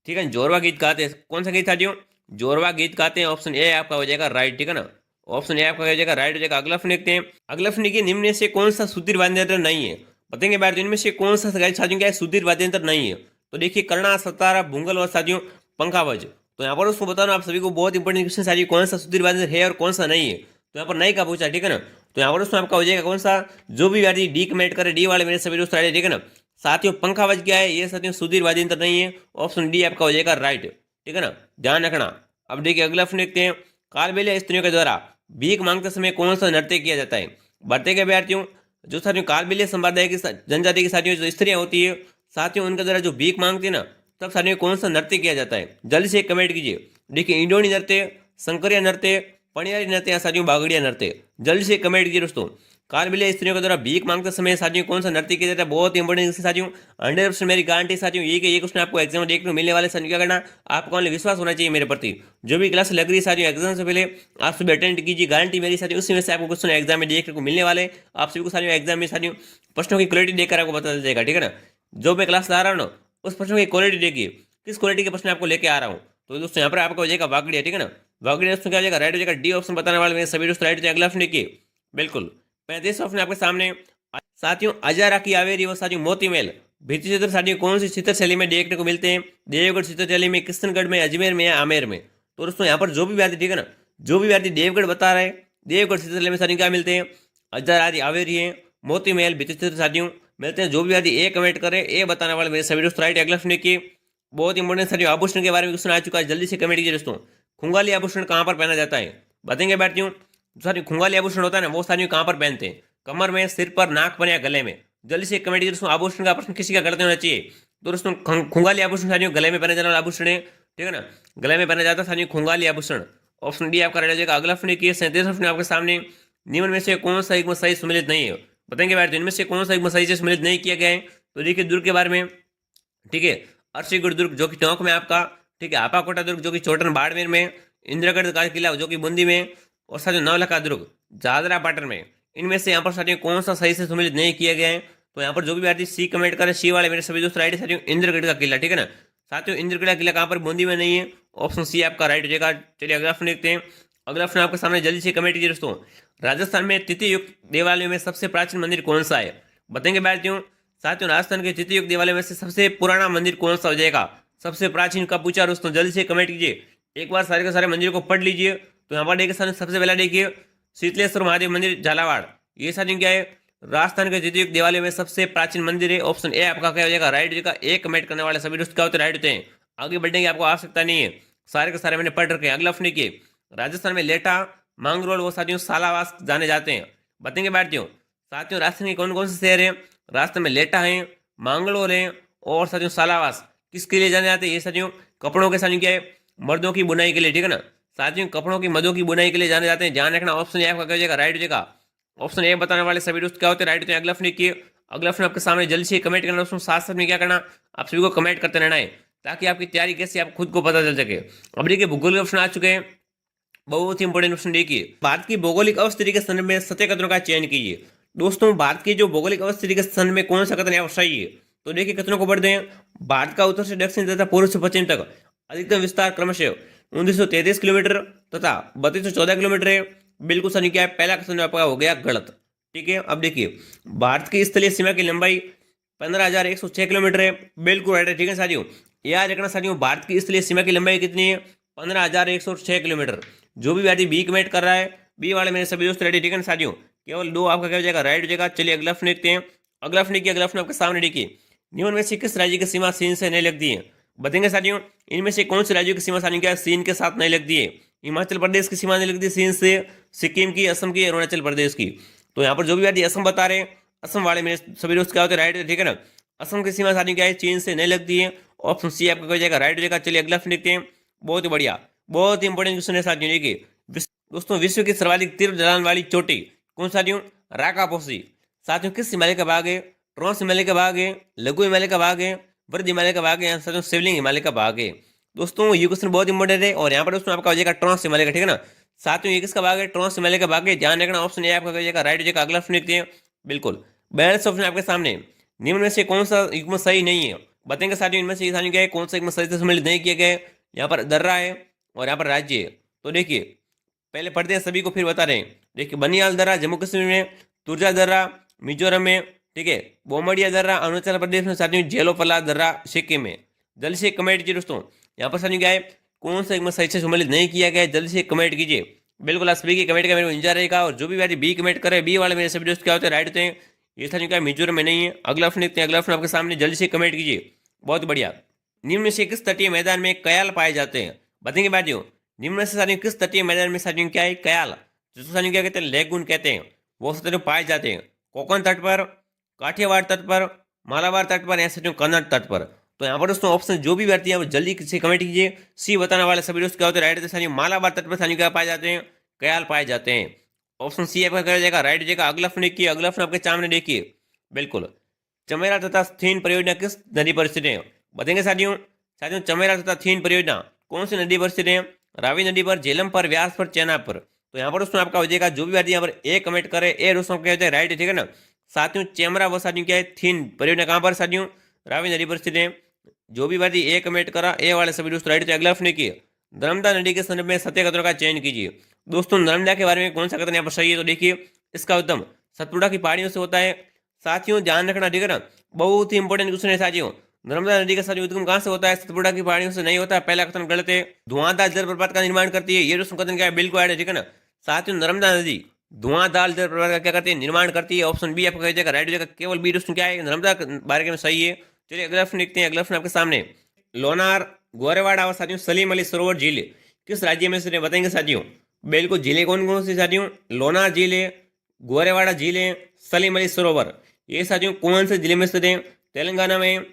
ठीक है। जोरवा गीत गाते हैं, कौन सा गीत साथियों? जोरवा गीत गाते हैं, ऑप्शन ए आपका हो जाएगा राइट, ठीक है ना। ऑप्शन ए आपका हो जाएगा राइट हो जाएगा। अगला प्रश्न देखते हैं। अगला प्रश्न देखिए, निम्न में से कौन सा सुधीर वाद्य यंत्र नहीं है? बताएंगे बात, इनमें से कौन सा साथियों क्या है सुधीर वाद्य यंत्र नहीं है? तो देखिए, कर्णा, सतारा, भूंगल और साथियों पंखावज। तो यहाँ पर उसको बताना आप सभी को बहुत इंपॉर्टेंट क्वेश्चन साथियों, कौन सा सुधीर वाद्य यंत्र है और कौन सा नहीं है। तो यहाँ पर नहीं का पूछा, ठीक है ना। तो यहाँ पर उसमें आपका हो जाएगा कौन सा, जो भी विद्यार्थी डी कमेंट करे, डी वाले मेरे सभी दोस्त राइट, ठीक है ना। साथियों पंखावज क्या है? ये साथियों सुधीर वाद्य यंत्र नहीं है, ऑप्शन डी आपका हो जाएगा राइट, ठीक है ना, ध्यान रखना। अब देखिए अगला प्रश्न देखते हैं। कालबेलिया स्त्रियों के द्वारा भीख मांगते समय कौन सा नृत्य किया जाता है? बढ़ते के विद्यार्थियों, जो साथियों कालबेलिया संप्रदाय की जनजाति की साथियों जो स्त्रियां होती है साथियों, उनके द्वारा जो भीख मांगती है ना, तब साथियों कौन सा नृत्य किया जाता है? जल्दी से कमेंट कीजिए। देखिए, इंडोनी नृत्य, शंकरिया नृत्य, पणियारी नृत्य या साथियों बागड़िया नृत्य, जल्दी से कमेंट कीजिए दोस्तों। कालबेलिया स्त्रियों के द्वारा भीख मांगते समय साथियों कौन सा नृत्य किया जाता है? बहुत इंपॉर्टेंट साथियों, 100% मेरी गारंटी साथियों, ये क्वेश्चन आपको एग्जाम में देखने को मिलने वाले साथियों। क्या करना, आपको ओनली विश्वास होना चाहिए मेरे प्रति। जो भी क्लास लग रही है साथियों एग्जाम से पहले आप सभी अटेंड कीजिए, गारंटी मेरी साथियों, उसी में से आपको क्वेश्चन एग्जाम में देखने को मिलने वाले। आप सभी को साथियों एग्जाम में साथियों प्रश्नों की क्वालिटी देखकर आपको पता चल जाएगा, ठीक है ना। जो मैं क्लास ला रहा हूँ ना, उस प्रश्नों की क्वालिटी देखिए, किस क्वालिटी के प्रश्न आपको लेके आ रहा हूँ। तो दोस्तों यहाँ पर आपको हो जाएगा वागड़िया, ठीक है ना। वागड़िया दोस्तों क्या हो जाएगा? राइट हो जाएगा। डी ऑप्शन बताने वाले मेरे सभी दोस्त राइट हो जाएगा। अगला ऑप्शन देखिए, बिल्कुल 35 ऑप्शन आपके सामने साथियों। अजारा की आवेरी व साथियों मोती महल भित्ति चित्र साथियों कौन सी चित्र शैली में देखने को मिलते हैं? देवगढ़ चित्र शैली में, किशनगढ़ में, अजमेर में या आमेर में? तो दोस्तों यहाँ पर जो भी विद्यार्थी, ठीक है ना, जो भी विद्यार्थी देवगढ़ बता रहे हैं, देवगढ़ चित्र शैली में साथियों क्या मिलते हैं? अजारा की आवेरी है, मोती महल, भित्ति चित्र साथियों मिलते हैं। जो भी विद्यार्थी ए कमेंट करे, ए बताने वाले मेरे सभी दोस्त राइट। अगला प्रश्न देखिए, बहुत इंपॉर्टेंट साथियों, आभूषण के बारे में क्वेश्चन आ चुका है, जल्दी से कमेंट कीजिए दोस्तों। खुंगाली आभूषण कहाँ पर पहना जाता है? बताएंगे विद्यार्थियों। साथियों खुंगाली आभूषण होता है ना, वो साथियों कहाँ पर पहनते हैं? कमर में, सिर पर, नाक पर या गले में? जल्दी से कमेंट कीजिए दोस्तों। आभूषण का प्रश्न किसी का गलत नहीं होना चाहिए। तो दोस्तों खुंगाली आभूषण साथियों गले में पहना जाने वाला आभूषण है, ठीक है ना, गले में पहना जाता है साथियों खुंगाली आभूषण। ऑप्शन डी आपका रह जाएगा। अगला प्रश्न देखिए, 37 प्रश्न आपके सामने, निम्न में से कौन सा युग्म सही सम्मिलित नहीं है? बताएंगे विद्यार्थियों, इनमें से कौन सा युग्म सही से सम्मिलित नहीं किया गया है? तो देखिए दुर्ग के बारे में, ठीक है, अर्शीगढ़ दुर्ग जो कि टोंक में आपका, ठीक है, आपाकोटा दुर्ग जो कि चोटन बाड़मेर में, इंद्रगढ़ का किला जो कि बूंदी में, और साथियों नवलखा दुर्ग जादरा पाटन में। इनमें से यहाँ पर साथियों कौन सा सही से सम्मिलित नहीं किया गया है? तो यहाँ पर जो भी विद्यार्थी सी कमेंट करे, सी वाले मेरे सभी दोस्त राइट है साथियों। इंद्रगढ़ का किला, ठीक है ना, साथियों इंद्रगढ़ का किला कहाँ पर? बूंदी में नहीं है, ऑप्शन सी आपका राइट हो जाएगा। चलिए अगला प्रश्न देखते हैं। अगला प्रश्न आपके सामने, जल्दी से कमेंट कीजिए दोस्तों। राजस्थान में तृतीय युग देवालयों में सबसे प्राचीन मंदिर कौन सा है? बताएंगे विद्यार्थियों। साथियों राजस्थान के तृतीय युग देवालय में से सबसे पुराना मंदिर कौन सा हो जाएगा? सबसे प्राचीन का पूछा दोस्तों, जल्दी से कमेंट कीजिए। एक बार सारे के सारे मंदिर को पढ़ लीजिए। तो यहाँ पर देखिए सबसे पहला देखिए शीतलेश्वर महादेव मंदिर झालावाड़, ये साथियों क्या है? राजस्थान के तृतीय युग देवालय में सबसे प्राचीन मंदिर है, ऑप्शन ए आपका क्या हो जाएगा? राइट हो जाएगा। ए कमेंट करने वाले सभी दोस्त क्या होते हैं? राइट होते हैं। आगे बढ़ने की आपको आवश्यकता नहीं है, सारे के सारे मैंने पढ़ रखे हैं। अगला प्रश्न देखिए, राजस्थान में लेटा, मांगरोल वो साथियों सालावास जाने जाते हैं। बताएंगे भारतीयों। साथियों राजस्थान के कौन कौन से शहर हैं? राजस्थान में लेटा है, मांगलोर है और साथियों सालावास किसके लिए जाने जाते हैं? ये साथियों कपड़ों के साथियों क्या है? मर्दों की बुनाई के लिए, ठीक है ना, साथियों कपड़ों की मर्दों की बुनाई के लिए जाने जाते हैं। ध्यान रखना, ऑप्शन ए आपका क्या हो जाएगा? राइट हो जाएगा। ऑप्शन ए बताने वाले सभी दोस्त क्या होते हैं? राइट होते हैं। अगला प्रश्न देखिए, अगला प्रश्न आपके सामने, जल्दी से कमेंट करना दोस्तों। साथ साथ में क्या करना, आप सभी को कमेंट करते रहना है ताकि आपकी तैयारी कैसे आप खुद को पता चल सके। अब देखिए भूगोल के प्रश्न आ चुके हैं, बहुत ही इंपॉर्टेंट क्वेश्चन देखिए। भारत की भौगोलिक अवस्थिति के संदर्भ में सत्य कथनों का चयन कीजिए। दोस्तों भारत की जो भौगोलिक अवस्थिति के संदर्भ में कौन सा कथन है सही है? तो देखिए कथनों को पढ़ते हैं। भारत का उत्तर से दक्षिण तथा पूर्व से पश्चिम तक अधिकतम विस्तार क्रमशः 1933 किलोमीटर तथा 3214 किलोमीटर है। बिल्कुल सही क्या है? पहला क्वेश्चन आपका हो गया गलत, ठीक है। अब देखिए भारत की स्थलीय सीमा की लंबाई 15,106 किलोमीटर है, बिल्कुल राइट है, ठीक है साथियों। याद रखना साथियों, भारत की स्थलीय सीमा की लंबाई कितनी है? 15,106 किलोमीटर। जो भी व्यक्ति बी कमेंट कर रहा है, बी वाले मेरे सभी दोस्त रेडी, ठीक है साथियों। केवल दो आपका क्या हो जाएगा? राइट हो जाएगा। चलिए अगला प्रश्न देखते हैं। अगला प्रश्न देखिए, अगला प्रश्न आपके सामने देखिए, निम्न में से किस राज्य की सीमा चीन से नहीं लगती है? बताएंगे साथियों, इनमें से कौन से राज्यों की सीमा साथियों क्या चीन के साथ नहीं लगती है? हिमाचल प्रदेश की सीमा नहीं लगती चीन से, सिक्किम की, असम की, अरुणाचल प्रदेश की। तो यहाँ पर जो भी व्यक्ति असम बता रहे हैं, असम वाले मेरे सभी दोस्त क्या होते हैं? राइट है, ठीक है ना। असम की सीमा साथियों क्या है? चीन से नहीं लगती है, ऑप्शन सी आपका हो जाएगा राइट हो जाएगा। चलिए अगला प्रश्न देखते हैं। बहुत ही बढ़िया, बहुत ही इंपॉर्टेंट क्वेश्चन है साथियों। देखिए दोस्तों, विश्व की सर्वाधिक तीव्र ढलान वाली चोटी कौन साथियों? राकापोसी। साथियों किस हिमालय का भाग है? ट्रांस हिमालय का भाग है, लघु हिमालय का भाग है, वृद्ध हिमालय का भाग है, साथियों शिवलिंग हिमालय का भाग है। दोस्तों ये क्वेश्चन बहुत इंपॉर्टेंट है और यहाँ पर दोस्तों आपका हो जाएगा ट्रांस हिमालय का, ठीक है ना। साथियों ये किसका भाग है? ट्रांस हिमालय का भाग है, ध्यान रखना। ऑप्शन ए आपका हो जाएगा राइट हो जाएगा। अगला प्रश्न देखते हैं। बिल्कुल 42 ऑप्शन आपके सामने, निम्न में से कौन सा युग्म सही नहीं है? बताएंगे साथियों इनमें से साथियों क्या है, कौन सा एक सही से सम्मिलित नहीं किया गया है। यहाँ पर दर्रा है और यहाँ पर राज्य है। तो देखिए पहले पढ़ते हैं सभी को फिर बता रहे हैं। देखिए बनियाल दर्रा जम्मू कश्मीर में, तुर्जा दर्रा मिजोरम में, ठीक है, बोमडिया दर्रा अरुणाचल प्रदेश में, साथियों जेलोफला दर्रा सिक्किम में। जल्दी से कमेंट कीजिए दोस्तों, यहाँ पर साथियों क्या है, कौन सा एक में सही से सम्मिलित नहीं किया गया है, जल्दी से कमेंट कीजिए। बिल्कुल आप सभी की कमेंट का मेरे को इंतजार रहेगा। और जो भी व्यक्ति बी कमेंट करे, बी वाले मेरे सभी दोस्त क्या होते हैं, राइट होते हैं। ये साथियों क्या मिजोरम में नहीं है। अगला ऑप्शन देखते हैं, अगला ऑप्शन आपके सामने, जल्दी से कमेंट कीजिए। बहुत बढ़िया। निम्न में से किस तटीय मैदान में कयाल पाए जाते हैं, बताएंगे बातियों। निम्न में से साथियों किस तटीय मैदान में साथियों क्या है, कयाल, जिसको साथियों क्या कहते हैं, लेगुन कहते हैं, वो साथियों पाए जाते हैं। कोकण तट पर, काठियावाड़ तट पर, मालाबार तट पर, या साथियों कन्नड़ तट पर। तो यहाँ पर दोस्तों ऑप्शन जो भी व्यक्ति है जल्दी से कमेंट कीजिए। सी बताने वाले सभी दोस्त क्या होते हैं, राइट होते हैं। मालाबार तट पर साथियों क्या पाए जाते हैं, कयाल पाए जाते हैं। ऑप्शन सी आपका क्या हो जाएगा, राइट हो जाएगा। अगला ऑप्शन देखिए, अगला ऑप्शन आपके सामने देखिए, बिल्कुल। चमेरा तथा थीन परियोजना किस नदी पर स्थित है, बताएंगे साथियों। साथियों चमेरा तथा थीन परियोजना कौन सी नदी पर स्थित है, रावी नदी पर, झेलम पर, व्यास पर, चेनाब पर। तो यहाँ पर दोस्तों आपका हो जाएगा, जो भी व्यक्ति यहाँ पर ए कमेंट करे ए दोस्तों क्या हो जाएगा, राइट है, ठीक है ना। साथियों चेमरा व साथियों क्या है, थीन परियोजना कहाँ पर साथियों, रावी नदी पर स्थित है। जो भी व्यक्ति ए कमेंट करा ए वाले सभी दोस्तों राइट। अगला ऑप्शन देखिए, नर्मदा नदी के संदर्भ में सत्य कथनों का चयन कीजिए। दोस्तों नर्मदा के बारे में कौन सा कथन यहाँ पर सही है, तो देखिए इसका उद्गम सतपुड़ा की पहाड़ियों से होता है। साथियों ध्यान रखना, ठीक है ना, बहुत ही इंपॉर्टेंट क्वेश्चन है साथियों। नर्मदा नदी का साथियों उद्गम कहाँ से होता है, सतपुड़ा की पहाड़ियों से नहीं होता है। पहला कथन गलत है। धुआंधार जलप्रपात का निर्माण करती है, ये दोस्तों कथन क्या है, बिल्कुल है, ठीक है ना। साथियों नर्मदा नदी धुआंधार जलप्रपात का क्या करती है, निर्माण करती है। ऑप्शन बी आपका जगह राइट हो जाएगा, केवल बी दोस्तों क्या है, नर्मदा बारे में सही है। चलिए अगला ऑप्शन देखते हैं, अगला ऑप्शन आपके सामने, लोनार, गोरेवाड़ा और साथियों सलीम अली सरोवर झील किस राज्य में से, बताएंगे साथियों। बिल्कुल झीलें कौन कौन सी साथियों, लोनार झील है, गोरेवाड़ा झील है, सलीम अली सरोवर, ये साथियों कौन से जिले में स्थित है, तेलंगाना में,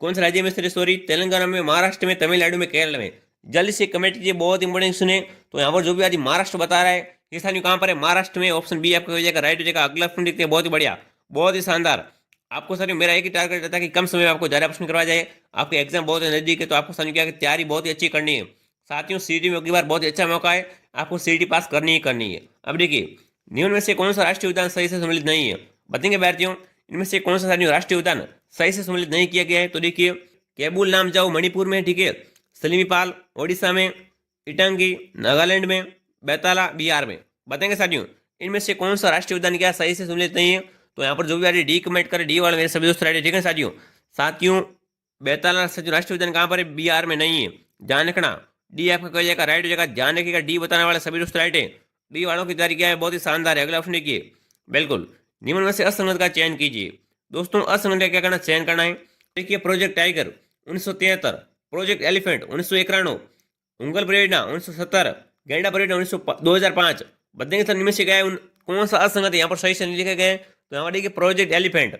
कौन से राज्य में स्थित है, सॉरी तेलंगाना में, महाराष्ट्र में, तमिलनाडु में, केरल में। जल्दी से कमेंट कीजिए, बहुत इंपॉर्टेंट सुने। तो यहाँ पर जो भी आज महाराष्ट्र बता रहा है, ये साथियों कहाँ पर है, महाराष्ट्र में। ऑप्शन बी आपका हो जाएगा, राइट हो जाएगा। अगला ऑप्शन देखते हैं, बहुत ही बढ़िया, बहुत ही शानदार। आपको साथियों मेरा एक ही टारगेट रहता है कि कम समय में आपको ज्यादा प्रश्न करवाया जाए। आपके एग्जाम बहुत नजदीक है, तो आपको साथियों क्या तैयारी बहुत ही अच्छी करनी है। साथियों सीटी में अगली बार बहुत ही अच्छा मौका है, आपको सीटी पास करनी ही करनी है। अब देखिए निम्न में से कौन सा राष्ट्रीय उद्यान सही से सम्मिलित नहीं है, बताएंगे भारतीयों। इनमें से कौन सा साथियों राष्ट्रीय उद्यान सही से सम्मिलित नहीं किया गया है, तो देखिए केबुल लामजाओ मणिपुर में, ठीक है, सलीमीपाल ओडिशा में, इटांगी नागालैंड में, बैताला बिहार में। बताएंगे साथियों इनमें से कौन सा राष्ट्रीय उद्यान क्या सही से सम्मिलित नहीं है। तो यहाँ पर जो भी डी कमेंट करे, डी वाले मेरे सभी दोस्त राइट है, ठीक है साथियों। साथियों बैताला राष्ट्रीय उद्यान कहाँ पर है, बिहार में नहीं है, ध्यान रखना। डी आपका कह जाएगा, राइट हो जाएगा, ध्यान रखिएगा। डी बताने वाले सभी दोस्त राइट है, डी वालों की तैयारी क्या है, बहुत ही शानदार है। अगला ऑप्शन देखिए, बिल्कुल निम्न में से असंगत का चयन कीजिए। दोस्तों असंगत का क्या करना, चयन करना है। देखिए प्रोजेक्ट टाइगर 1973, प्रोजेक्ट एलिफेंट 1991, उंगल परियोजना 1970, गैंडा परियोजना 2005। बताएंगे सर इनमें से क्या है, कौन सा असंगत है, यहाँ पर सही से नहीं लिखा गया है। तो यहाँ पर देखिए प्रोजेक्ट एलिफेंट,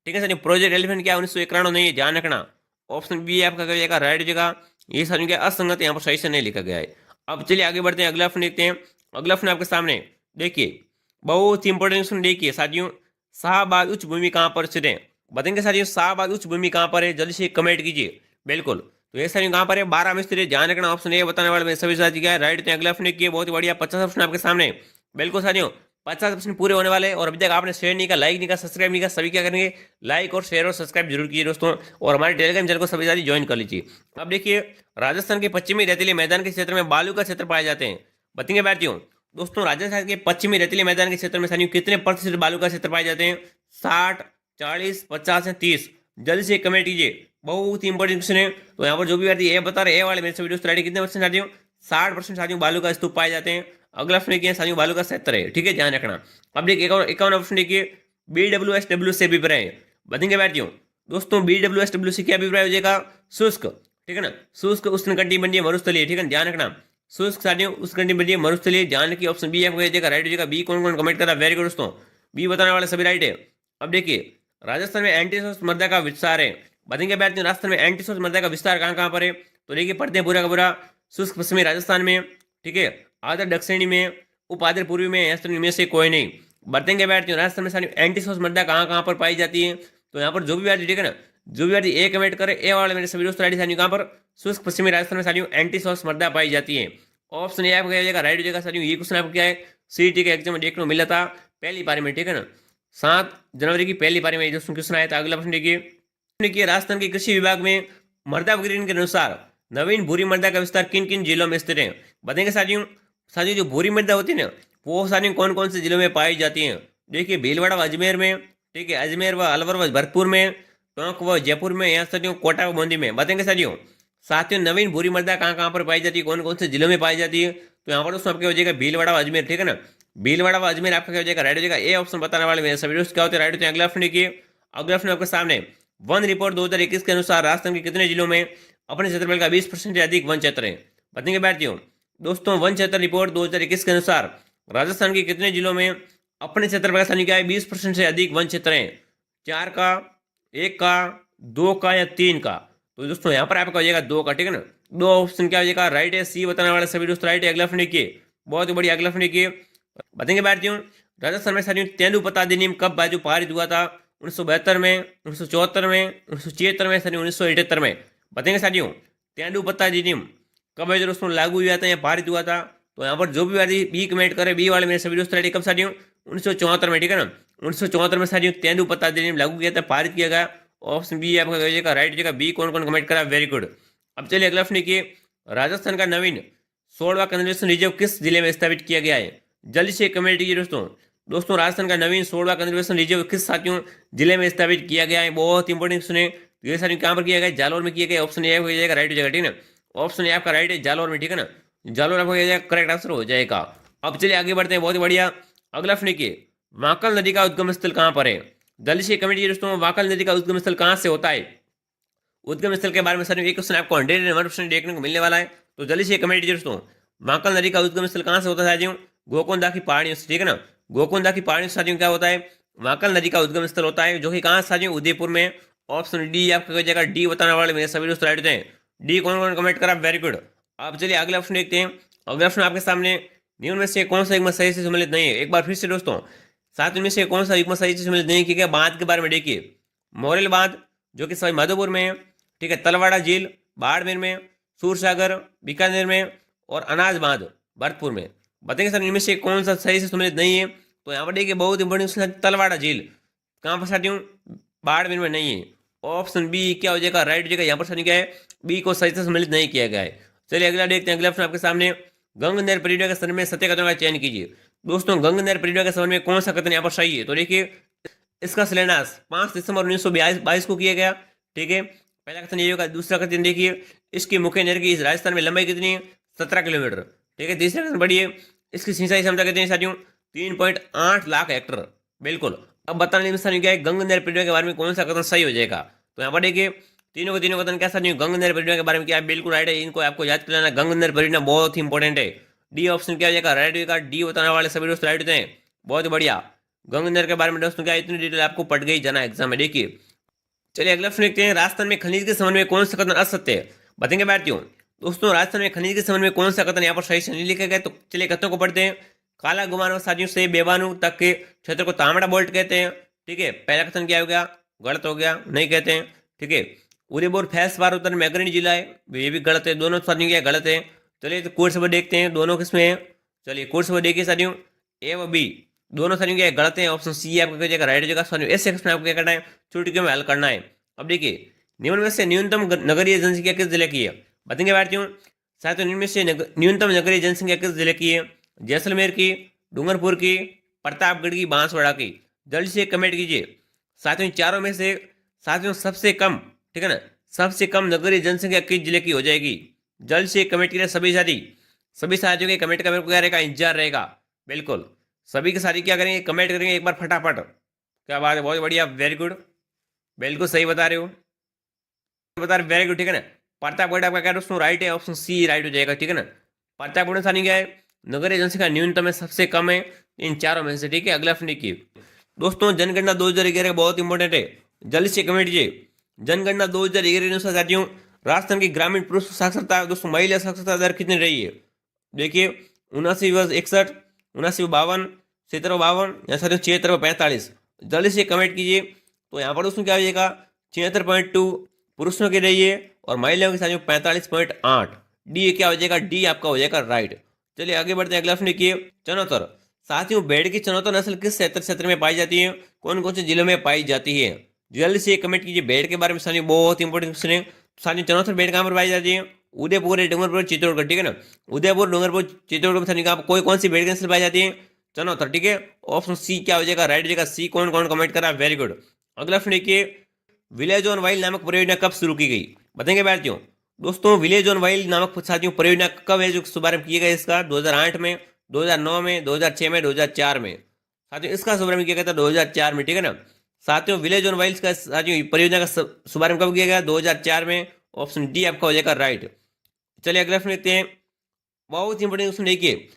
ठीक है सर, प्रोजेक्ट एलिफेंट क्या 1991 नहीं है, ध्यान रखना। ऑप्शन बी आपका क्या जाएगा, राइट जगह। ये सारी क्या असंगत यहाँ पर सही से नहीं लिखा गया है। अब चलिए आगे बढ़ते हैं, अगला ऑप्शन देखते हैं। अगला ऑप्शन आपके सामने देखिए, बहुत ही इंपॉर्टेंट क्वेश्चन देखिए साथियों, शाहबाद उच्च भूमि कहाँ पर स्थित है, बताएंगे साथियों शाहबाद उच्च भूमि कहाँ पर है, जल्दी से कमेंट कीजिए। बिल्कुल तो ये साथियों कहाँ पर है, 12 में स्थित है, ध्यान रखना। ऑप्शन ए बताने वाले सभी साथी क्या है, राइट। अगला ऑप्शन किए, बहुत ही बढ़िया, 50 ऑप्शन आपके सामने। बिल्कुल साथियों 50% पूरे होने वाले हैं। और अभी तक आपने शेयर नहीं किया, लाइक नहीं किया, सब्सक्राइब नहीं किया, सभी क्या करेंगे, लाइक और शेयर और सब्सक्राइब जरूर कीजिए दोस्तों। और हमारे टेलीग्राम चैनल को सभी साथी ज्वाइन कर लीजिए। अब देखिए राजस्थान के पश्चिमी रेतीले मैदान के क्षेत्र में बालू का क्षेत्र पाए जाते हैं, बताएंगे भारतीयों। दोस्तों राजस्थान के पश्चिमी रेतीले मैदान के क्षेत्र में साथियों कितने प्रतिशत बालू का क्षेत्र पाए जाते हैं, 60, 40, 50 या 30। जल्दी से कमेंट कीजिए, बहुत ही इंपॉर्टेंट क्वेश्चन है। तो यहाँ पर जो भी व्यक्ति ए बता रहे, ए वाले मेरे से वीडियो स्टडी कितने परसेंट साथियों, 60% साथियों बालू का स्तूप पाए जाते हैं। अगला ऑप्शन देखिए साथियों बालू का 70 है, ठीक है, ध्यान रखना। अब देखिए 51 ऑप्शन देखिए, BWSW से अभिप्राय बताएंगे भारतीयों। दोस्तों BWSW से क्या अभिप्राय हो जाएगा, शुष्क, ठीक है ना, शुष्क उष्णकटिबंधीय मरुस्थलीय, ठीक है, ध्यान रखना। शुष्क साथियों उष्णकटिबंधीय मरुस्थलीय, ध्यान रखिए। ऑप्शन बी आपको जाएगा, राइट हो जाएगा। बी कौन कौन कमेंट कर रहा है, वेरी गुड दोस्तों, बी बताने वाले सभी राइट है। अब देखिए राजस्थान में एंटीसोस मृदा का विस्तार है, बताएंगे भारतीयों राजस्थान में एंटीसोस मृदा का विस्तार कहाँ कहाँ पर है। तो देखिए पढ़ते हैं पूरा का पूरा, शुष्क पश्चिमी राजस्थान में, ठीक है, आदर दक्षिणी में, उपादर पूर्वी में, या में से कोई नहीं। बताएंगे भारतीयों राजस्थान में सारी एंटीसोस मृदा कहाँ कहाँ पर पाई जाती है। तो यहाँ पर जो भी भारतीय, ठीक है ना, जो भी भारतीय ए कमेंट करे, ए वाले मेरे सभी दोस्त राइट साथियों कहाँ पर, शुष्क पश्चिमी राजस्थान में साथियों एंटीसोस मृदा पाई जाती है। ऑप्शन ए आपको क्या जाएगा, राइट हो जाएगा साथियों। ये क्वेश्चन आपको क्या है, सीईटी के एग्जाम में देखने को मिला था पहली पारी में, ठीक है ना, 7 जनवरी की पहली पारी में जो क्वेश्चन आया था। अगला प्रश्न देखिए, देखिए राजस्थान के कृषि विभाग में मृदा विज्ञान के अनुसार नवीन भूरी मृदा का विस्तार किन किन जिलों में स्थित है, बताएंगे साथियों। साथियों जो भूरी मृदा होती है ना, वो साथियों कौन कौन से जिलों में पाई जाती है। देखिए भीलवाड़ा व अजमेर में, ठीक है, अजमेर व अलवर व भरतपुर में, टोंक व जयपुर में, यहाँ साथियों कोटा व बूंदी में, बताएंगे साथियों। साथियों नवीन भूरी मृदा कहाँ कहाँ पर पाई जाती है, कौन कौन से जिलों में पाई जाती है, तो यहाँ पर दोस्तों आपके हो जाएगा भीलवाड़ा व अजमेर, ठीक है ना। भीलवाड़ा व अजमेर आपका क्या हो जाएगा, राइट हो जाएगा। ए ऑप्शन बताने वाले मेरे सभी दोस्त क्या होते हैं, राइट होते हैं। अगला ऑप्शन देखिए, अगला ऑप्शन आपके सामने वन रिपोर्ट 2021 के अनुसार राजस्थान के कितने जिलों में अपने क्षेत्रफल का 20% से अधिक वन क्षेत्र है, बताएंगे बैठियों। दोस्तों वन क्षेत्र रिपोर्ट 2021 के अनुसार राजस्थान के कितने जिलों में अपने क्षेत्रफल का स्थान क्या है, 20% से अधिक वन क्षेत्र है। 4 का, 1 का, 2 का या 3 का, तो दोस्तों यहाँ पर आपका हो जाएगा 2 का, ठीक है ना। 2 ऑप्शन क्या हो जाएगा, राइट है। सी बताने वाले सभी दोस्त राइट है। अगला ऑप्शन देखिए, बहुत ही बढ़िया। अगला ऑप्शन देखिए, बताएंगे भारतीयों राजस्थान में साथियों तेंदुपत्ता अधिनियम कब बाजू पारित हुआ था, 1972 में, 1974 में, 1976 में, साथियों 1978 में, बताएंगे साथियों। तेंदुपत्ता अधिनियम कब है जो दोस्तों लागू हुआ था या पारित हुआ था, तो यहाँ पर जो भी वाली बी कमेंट करे, बी वाले मेरे सभी दोस्त राइट। कब साथियों, 1974 में, ठीक है ना। 1974 में साथियों तेंदुपत्ता अधिनियम लागू किया था, पारित किया गया। ऑप्शन बी आपका हो जाएगा राइट हो जाएगा। बी कौन कौन कमेंट करा, वेरी गुड। अब चलिए अगला ऑप्शन देखिए, राजस्थान का नवीन 16वां कंजर्वेशन रिजर्व किस जिले में स्थापित किया गया है, जल्दी से कमेंट कीजिए दोस्तों। राजस्थान का नवीन 16वां कंजर्वेशन रिजर्व किस साथियों जिले में स्थापित किया गया है, बहुत इंपॉर्टेंट सुने। ये साथियों कहाँ पर किया गया, जालौर में किया गया। ऑप्शन ए हो जाएगा राइट हो जाएगा, ठीक है ना। ऑप्शन ए आपका राइट है, जालौर में, ठीक है ना। जालौर आपका हो जाएगा करेक्ट आंसर हो जाएगा। अब चलिए आगे बढ़ते हैं, बहुत ही बढ़िया। अगला ऑप्शन देखिए, वाकल नदी का उद्गम स्थल कहाँ पर है, जल्दी से कमेंट कीजिए दोस्तों। वाकल नदी का उद्गम स्थल कहाँ से होता है, उद्गम स्थल के बारे में साथियों एक क्वेश्चन आपको 101% देखने को मिलने वाला है, तो जल्दी से कमेंट कीजिए दोस्तों। वाकल नदी का उद्गम स्थल कहाँ से होता है साथियों, गोकुंदा की पहाड़ियों से, ठीक है ना। गोकुंदा की पहाड़ियों से साथियों क्या होता है, वाकल नदी का उद्गम स्थल होता है, जो कि कहाँ साथियों, उदयपुर में। ऑप्शन डी आपका जगह डी बताने वाले मेरे सभी दोस्त राइट होते हैं। डी कौन कौन कमेंट करा, वेरी गुड। अब चलिए अगले ऑप्शन देखते हैं। अगला ऑप्शन आपके सामने, निम्न में से कौन सा युग्म सही से सम्मिलित नहीं है, एक बार फिर से दोस्तों, साथ में से कौन सा युग्म सही से सम्मिलित नहीं किया गया। बांध के बारे में देखिए, मोरेल बांध जो कि सभी माधोपुर में है, ठीक है, तलवाड़ा झील बाड़मेर में, सूरसागर बीकानेर में, और अनाज बांध भरतपुर में, बताएंगे सर इनमें से कौन सा सही से सम्मिलित नहीं है। तो यहाँ पर देखिए बहुत इंपॉर्टेंट, तलवाड़ा झील कहाँ पर साथियों, बाड़मेर में नहीं है। ऑप्शन बी क्या हो जाएगा, राइट हो जाएगा। यहाँ पर साथियों क्या है, बी को सही से सम्मिलित नहीं किया गया है। चलिए अगला देखते हैं। अगला ऑप्शन आपके सामने, गंग नहर परियोजना के संबंध में सत्य कथनों का चयन कीजिए। दोस्तों गंग नहर परियोजना के संबंध में कौन सा कथन यहाँ पर सही है, तो देखिए इसका शिलान्यास 5 दिसंबर 1922 को किया गया, ठीक है, पहला कथन ये होगा। दूसरा कथन देखिए, इसकी मुख्य नहर की राजस्थान में लंबाई कितनी है, 17 किलोमीटर, ठीक है। तीसरा कथन बढ़िए, इसकी सिंचाई क्षमता कितनी है साथियों, 3.8 लाख हेक्टर, बिल्कुल। अब बताने में साथियों क्या है, गंग नहर परियोजना के बारे में कौन सा कथन सही हो जाएगा, तो यहाँ पर देखिए तीनों कथन क्या साथियों, गंग नहर परियोजना के बारे में क्या है, बिल्कुल राइट है। इनको आपको याद कर लेना, गंग नहर परियोजना बहुत ही इंपॉर्टेंट है। डी ऑप्शन क्या हो जाएगा, राइट होगा। डी बताने वाले सभी दोस्त राइट होते हैं, बहुत बढ़िया। गंग नहर के बारे में दोस्तों क्या इतनी डिटेल आपको पड़ गई जाना एग्जाम में, देखिए। चलिए अगला प्रश्न देखते हैं, राजस्थान में खनिज के संबंध में कौन सा कथन असत्य है, बताएंगे बैठियों। दोस्तों राजस्थान में खनिज के संबंध में कौन सा कथन यहाँ पर सही से नहीं लिखा गया, तो चलिए कथनों को पढ़ते हैं। काला गुमानो साथियों से बेबानू तक के क्षेत्र को तांबड़ा बोल्ट कहते हैं, ठीक है। पहला कथन क्या हो गया, गलत हो गया, नहीं कहते हैं, ठीक है। उदयपुर फैस बार उत्तर में अग्रणी जिला है, ये भी गलत है। दोनों साथियों क्या गलत है। चलिए तो कोर्स पर देखते हैं दोनों किसमें है। चलिए कोर्स पर देखिए साथियों, ए व बी दोनों साथियों क्या गलत है। ऑप्शन सी आपको क्या जगह राइट जगह साथियों। इस सेक्शन में आपको क्या करना है, चुटकियों में हल करना है। अब देखिए निम्न में से न्यूनतम नगरीय जनसंख्या किस जिले की है, बताएंगे भारतीयों। साथियों निम्न में से न्यूनतम नगरीय जनसंख्या किस जिले की है, जैसलमेर की, डूंगरपुर की, प्रतापगढ़ की, बांसवाड़ा की, जल्द से कमेंट कीजिए। साथियों चारों में से साथियों सबसे कम, ठीक है ना, सबसे कम नगरीय जनसंख्या किस जिले की हो जाएगी, जल्द से कमेंट कीजिए सभी साथी। सभी साथियों के कमेंट का मेरे को क्या रहेगा, इंतजार रहेगा, बिल्कुल। सभी के साथी क्या करेंगे, कमेंट करेंगे एक बार फटाफट। क्या बात है, बहुत बढ़िया, वेरी गुड, बिल्कुल सही बता रहे हो, बता रहे, वेरी गुड, ठीक है ना। प्रतापगढ़ आपका क्या दोस्तों राइट है, ऑप्शन सी राइट हो जाएगा, ठीक है ना। प्रतापगढ़ सानी क्या है, नगरीय जनसंख्या न्यूनतम है, सबसे कम है इन चारों में से, ठीक है। अगला प्रश्न की दोस्तों, जनगणना 2011 बहुत इंपॉर्टेंट है, जल्दी से कमेंट कीजिए। जनगणना 2011 अनुसार साथियों राजस्थान की ग्रामीण पुरुष साक्षरता दोस्तों महिला साक्षरता दर कितनी रही है, देखिए 79/61, 79/52, 77/52 या साथियों 76/45, जल्दी से कमेंट कीजिए। तो यहाँ पर दोस्तों क्या हो जाएगा, 76.2 पुरुषों की रही है और महिलाओं की साथियों 45.8। डी क्या हो जाएगा, डी आपका हो जाएगा राइट। चलिए आगे बढ़ते हैं, अगला प्रश्न देखिए। चनौतर साथियों भेड़ की चनौतर नस्ल किस क्षेत्र में पाई जाती है, कौन कौन से जिलों में पाई जाती है, जल्दी से कमेंट कीजिए। बेड के बारे में साथियों बहुत इंपॉर्टेंट क्वेश्चन है। साथियों चौथा बेड कहाँ पर पाई जाती है? उदयपुर है, डूंगरपुर, चित्तौड़गढ़, ठीक है ना। उदयपुर, डूंगरपुर, चित्तौड़गढ़ में साथियों कौन कौन सी बेड कैंसिल पाई जाती है? चौथा, ठीक है। ऑप्शन सी क्या हो जाएगा? राइट हो जाएगा। सी कौन कौन कमेंट करा? Very good. अगला प्रश्न देखिए, विलेज ऑन वाइल्ड नामक परियोजना कब शुरू की गई? बताएंगे विद्यार्थियों। दोस्तों विलेज ऑन वाइल्ड नामक साथियों परियोजना कब है जो शुभारंभ किया गया इसका? 2008 में, 2009 में, 2006 में, 2004 में। साथियों इसका शुभारंभ किया गया था 2004 में, ठीक है ना। साथियों विलेज ऑन वाइल्ड का साथियों परियोजना का शुभारंभ कब किया गया? 2004 में। ऑप्शन डी आपका हो जाएगा राइट। चलिए अगला प्रश्न देखते हैं। बहुत इंपॉर्टेंट क्वेश्चन देखिए,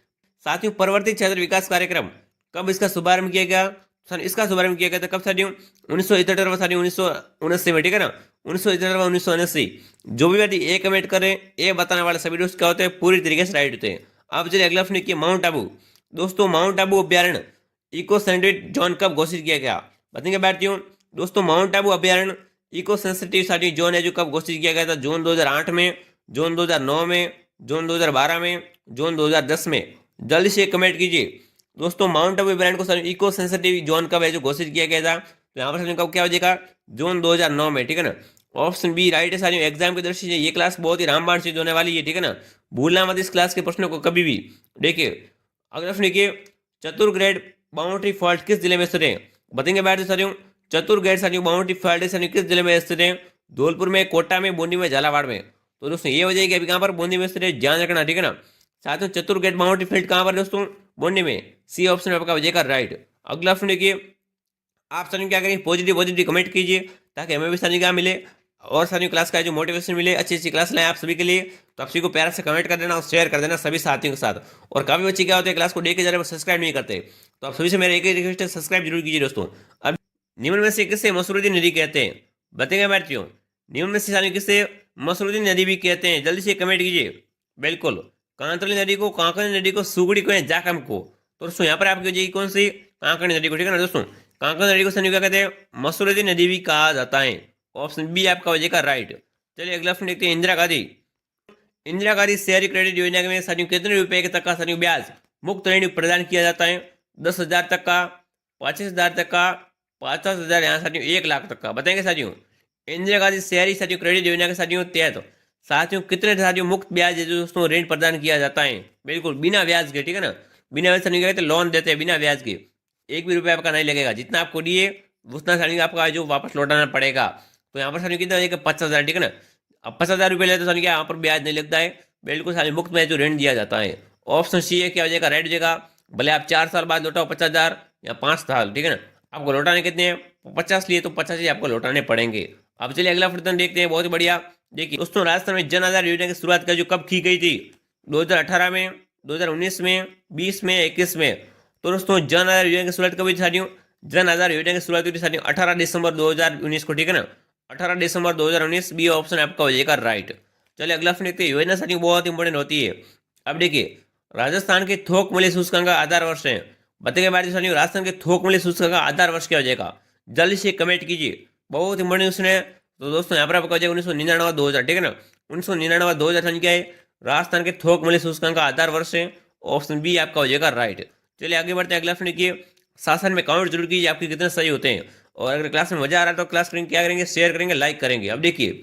साथियों परिवर्तित क्षेत्र विकास कार्यक्रम कब इसका शुभारंभ किया गया? इसका शुभारंभ किया गया था कब साथियों? 1978 साथियों 1979 में, ठीक है ना। 1978 1979। जो भी व्यक्ति ए कमेंट करे, ए बताने वाले सभी दोस्त क्या होते हैं? पूरी तरीके से राइट होते हैं। अब चलिए अगला प्रश्न देखिए, माउंट आबू। दोस्तों माउंट आबू अभ्यारण्य इको सेंसिटिव जोन कब घोषित किया गया? बताएंगे बैठियों। दोस्तों माउंट आबू अभ्यारण्य इको सेंसिटिव साथियों जोन है जो कब घोषित किया गया था? जून 2008 में, जून 2009 में, जून 2012 में, जून 2010 में। जल्दी से कमेंट कीजिए। दोस्तों माउंट आबू ब्रांड को सर इको सेंसिटिव जोन कब है जो घोषित किया गया था? तो यहाँ पर कब क्या हो जाएगा? जून 2009 में, ठीक है ना। ऑप्शन बी राइट है साथियों। एग्जाम की दृष्टि से ये क्लास बहुत ही रामबाण चीज होने वाली है, ठीक है ना। भूलना मत इस क्लास के प्रश्नों को कभी भी। देखिए अगला प्रश्न देखिए, चतुर्ग्रेड बाउंड्री फॉल्ट किस जिले में स्थित है? बताएंगे बैठ साथियों। चतुर्ग्रेड साथियों बाउंड्री फॉल्ट साथियों किस जिले में स्थित है? धौलपुर में, कोटा में, बूंदी में, झालावाड़ में। तो दोस्तों ये हो जाएगी अभी कहाँ पर? बूंदी में स्थित है, ध्यान रखना, ठीक है ना। साथियों चतुर्ग्रेड बाउंड्री फील्ड कहाँ पर दोस्तों? बूंदी में। सी ऑप्शन आपका हो जाएगा राइट। अगला प्रश्न देखिए, आप साथियों क्या करेंगे? पॉजिटिव पॉजिटिव कमेंट कीजिए ताकि हमें भी साथियों क्या मिले और साथियों क्लास का जो मोटिवेशन मिले, अच्छी अच्छी क्लास लाए आप सभी के लिए। तो आप सभी को प्यार से कमेंट कर देना और शेयर कर देना सभी साथियों के साथ। और काफी बच्चे क्या होते हैं क्लास को देख के जरा सब्सक्राइब नहीं करते, तो आप सभी से मेरा एक ही रिक्वेस्ट है, सब्सक्राइब जरूर कीजिए दोस्तों। अब निम्न में से किससे मसरूदी नदी कहते हैं? बताएंगे बैठियों। निम्न में से साथियों किससे मसरूदी नदी भी कहते हैं? जल्दी से कमेंट कीजिए। बिल्कुल, कांतली नदी को, कांकरी नदी को, सुगड़ी को या जाकम को। तो दोस्तों यहाँ पर आपकी हो जाएगी कौन सी? कांकरी नदी को, ठीक है ना दोस्तों। कांकरी नदी को साथियों क्या कहते हैं? मसरूदी नदी भी कहा जाता है। ऑप्शन बी आपका हो जाएगा राइट। चलिए अगला प्रश्न देखते हैं, इंदिरा गांधी। इंदिरा गांधी शहरी क्रेडिट योजना में साथियों कितने रुपए तक का साथियों ब्याज मुक्त ऋण प्रदान किया जाता है? 10,000 तक का, 25,000 तक का, 50,000, यहाँ साथियों 1,00,000 तक का। बताएंगे साथियों। इंदिरा गांधी शहरी साथियों क्रेडिट योजना के साथियों तहत साथियों कितने साथियों मुक्त ब्याज जो दोस्तों ऋण प्रदान किया जाता है? बिल्कुल बिना ब्याज के, ठीक है ना। बिना ब्याज साथियों क्या कहते हैं? लोन देते हैं बिना ब्याज के। एक भी रुपये आपका नहीं लगेगा, जितना आपको दिए उतना साथियों आपका जो वापस लौटाना पड़ेगा। तो यहाँ पर साथियों कितना हो जाएगा? 50,000, ठीक है ना। अब 50,000 रुपये लेते साथियों क्या यहाँ पर ब्याज नहीं लगता है, बिल्कुल साथियों मुफ्त में जो ऋण दिया जाता है। ऑप्शन सी है क्या हो जाएगा? राइट हो जाएगा। भले आप 4 साल बाद लौटाओ 50,000 या 5 साल, ठीक है ना। आपको लौटाने कितने हैं? 50 लिए तो 50 ही आपको लौटाने पड़ेंगे। अब चलिए अगला प्रश्न देखते हैं, बहुत ही बढ़िया। देखिए दोस्तों राजस्थान में जन आधार योजना की शुरुआत कर जो कब की गई थी? 2018 में, 2019 में, 20 में, 21 में। तो दोस्तों जन आधार योजना की शुरुआत कब हुई थी साथियों? जन आधार योजना की शुरुआत हुई थी साथियों 18 दिसंबर 2019 को, ठीक है ना। 18 दिसंबर 2019, बी ऑप्शन आपका हो जाएगा राइट। चलिए अगला प्रश्न देखते हैं, योजना साथियों बहुत इंपॉर्टेंट होती है। अब देखिए राजस्थान के थोक मूल्य सूचकांक का आधार वर्ष है। बताइए बात साथियों, राजस्थान के थोक मूल्य सूचकांक का आधार वर्ष क्या हो जाएगा? जल्दी से कमेंट कीजिए, बहुत इंपॉर्टेंट क्वेश्चन है। तो दोस्तों यहाँ पर आपका हो जाएगा 1999 2000, ठीक है ना। 1999 2000 क्या है? राजस्थान के थोक मूल्य सूचकांक का आधार वर्ष है। ऑप्शन बी आपका हो जाएगा राइट। चलिए आगे बढ़ते हैं, अगला प्रश्न देखिए, शासन में काउंट जरूर कीजिए आपके कितने सही होते हैं। और अगर क्लास में मजा आ रहा है तो क्लास करेंगे क्या करेंगे? शेयर करेंगे, लाइक करेंगे। अब देखिए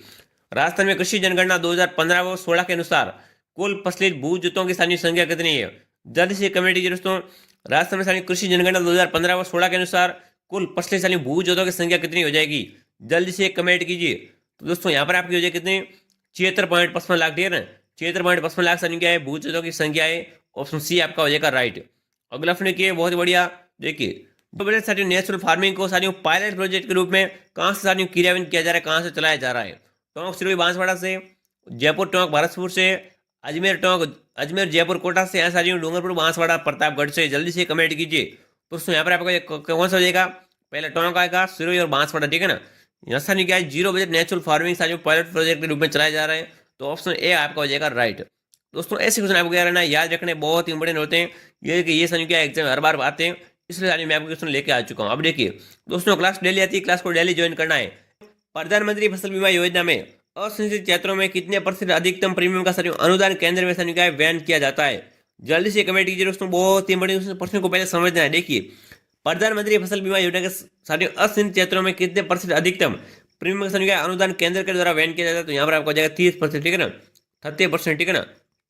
राजस्थान में कृषि जनगणना 2015 व 16 के अनुसार कुल फसलित भू जोतों की स्थानीय संख्या कितनी है? जल्दी से कमेंट कीजिए दोस्तों। राजस्थान में स्थानीय कृषि जनगणना 2015 व 16 के अनुसार कुल फसलित स्थानीय भू जोतों की संख्या कितनी हो जाएगी? जल्दी से कमेंट कीजिए। तो दोस्तों यहाँ पर आपकी हो जाएगी कितनी? 76.55 लाख, ठीक है ना। 76.55 लाख संख्या है, भू जोतों की संख्या है। ऑप्शन सी आपका हो जाएगा राइट। अगला प्रश्न देखिए, बहुत बढ़िया। देखिए साथियों नेचुरल फार्मिंग को साथियों पायलट प्रोजेक्ट के रूप में कहाँ से साथियों क्रियान्वित किया जा रहा है, कहाँ से चलाया जा रहा है? टोंक सिरोही बांसवाड़ा से, जयपुर टोंक भरतपुर से, अजमेर टोंक अजमेर जयपुर कोटा से, यहाँ साथियों डूंगरपुर बांसवाड़ा प्रतापगढ़ से। जल्दी से कमेंट कीजिए। तो दोस्तों यहाँ पर आपका कौन सा हो जाएगा? पहले टोंक आएगा, सिरोही और बांसवाड़ा, ठीक है ना। यहाँ साथियों क्या है? 0 बजट नेचुरल फार्मिंग साथियों पायलट प्रोजेक्ट के रूप में चलाया जा रहा है। तो ऑप्शन ए आपका हो जाएगा राइट। दोस्तों ऐसे क्वेश्चन आपको क्या रहना है, याद रखने बहुत इंपॉर्टेंट होते हैं। ये साथियों क्या एग्जाम हर बार आते हैं, इसलिए साथियों मैं आपको क्वेश्चन लेके आ चुका हूँ। अब देखिए दोस्तों क्लास डेली आती है, क्लास को डेली ज्वाइन करना है। प्रधानमंत्री फसल बीमा योजना में असंरक्षित क्षेत्रों में कितने % अधिकतम प्रीमियम का साथियों अनुदान केंद्र में साथियों क्या है? वहन किया जाता है? जल्दी से कमेंट कीजिए दोस्तों, बहुत इंपॉर्टेंट प्रश्न को पहले समझना है। देखिए प्रधानमंत्री फसल बीमा योजना के साथियों असिंचित क्षेत्रों में कितने परसेंट अधिकतम प्रीमियम का क्या अनुदान केंद्र के द्वारा वहन किया जाता है? तो यहाँ पर आपको हो जाएगा 30%, ठीक है ना, 30%, ठीक है ना,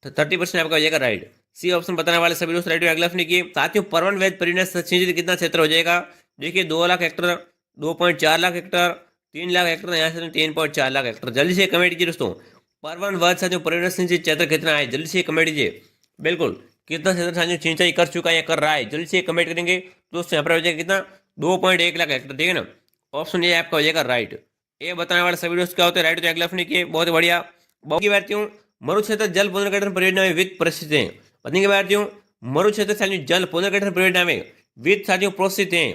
तो 30% आपका हो जाएगा राइट। सी ऑप्शन बताने वाले सभी दोस्त राइट अगला अपने की साथियों परवन वैद परियोजना सिंचित कितना क्षेत्र हो जाएगा? देखिए 2 lakh Hector, 2.4 lakh Hector, 3 lakh Hector, यहाँ से 3.4 लाख हेक्टर। जल्दी से कमेंट कीजिए दोस्तों, परवन वैद साथियों परियोजना सिंचित क्षेत्र कितना है? जल्दी से कमेंट कीजिए। बिल्कुल, कितना क्षेत्र साथियों सिंचाई कर चुका है या कर रहा है? जल्दी से कमेंट करेंगे दोस्तों। यहाँ पर हो जाएगा कितना? 2.1 लाख हेक्टर, ठीक है ना, ऑप्शन ए आपका हो जाएगा राइट। ये बताने वाले सभी दोस्त क्या होते हैं? राइट तो अगला अपने की बहुत बढ़िया। बहुत की बात क्यों मरु क्षेत्र जल पुनर्गठन परियोजना में वित्त प्रस्तुत है। बताने की बात क्यों मरु क्षेत्र साथियों जल पुनर्गठन परियोजना में वित्त साथियों प्रोत्साहित है।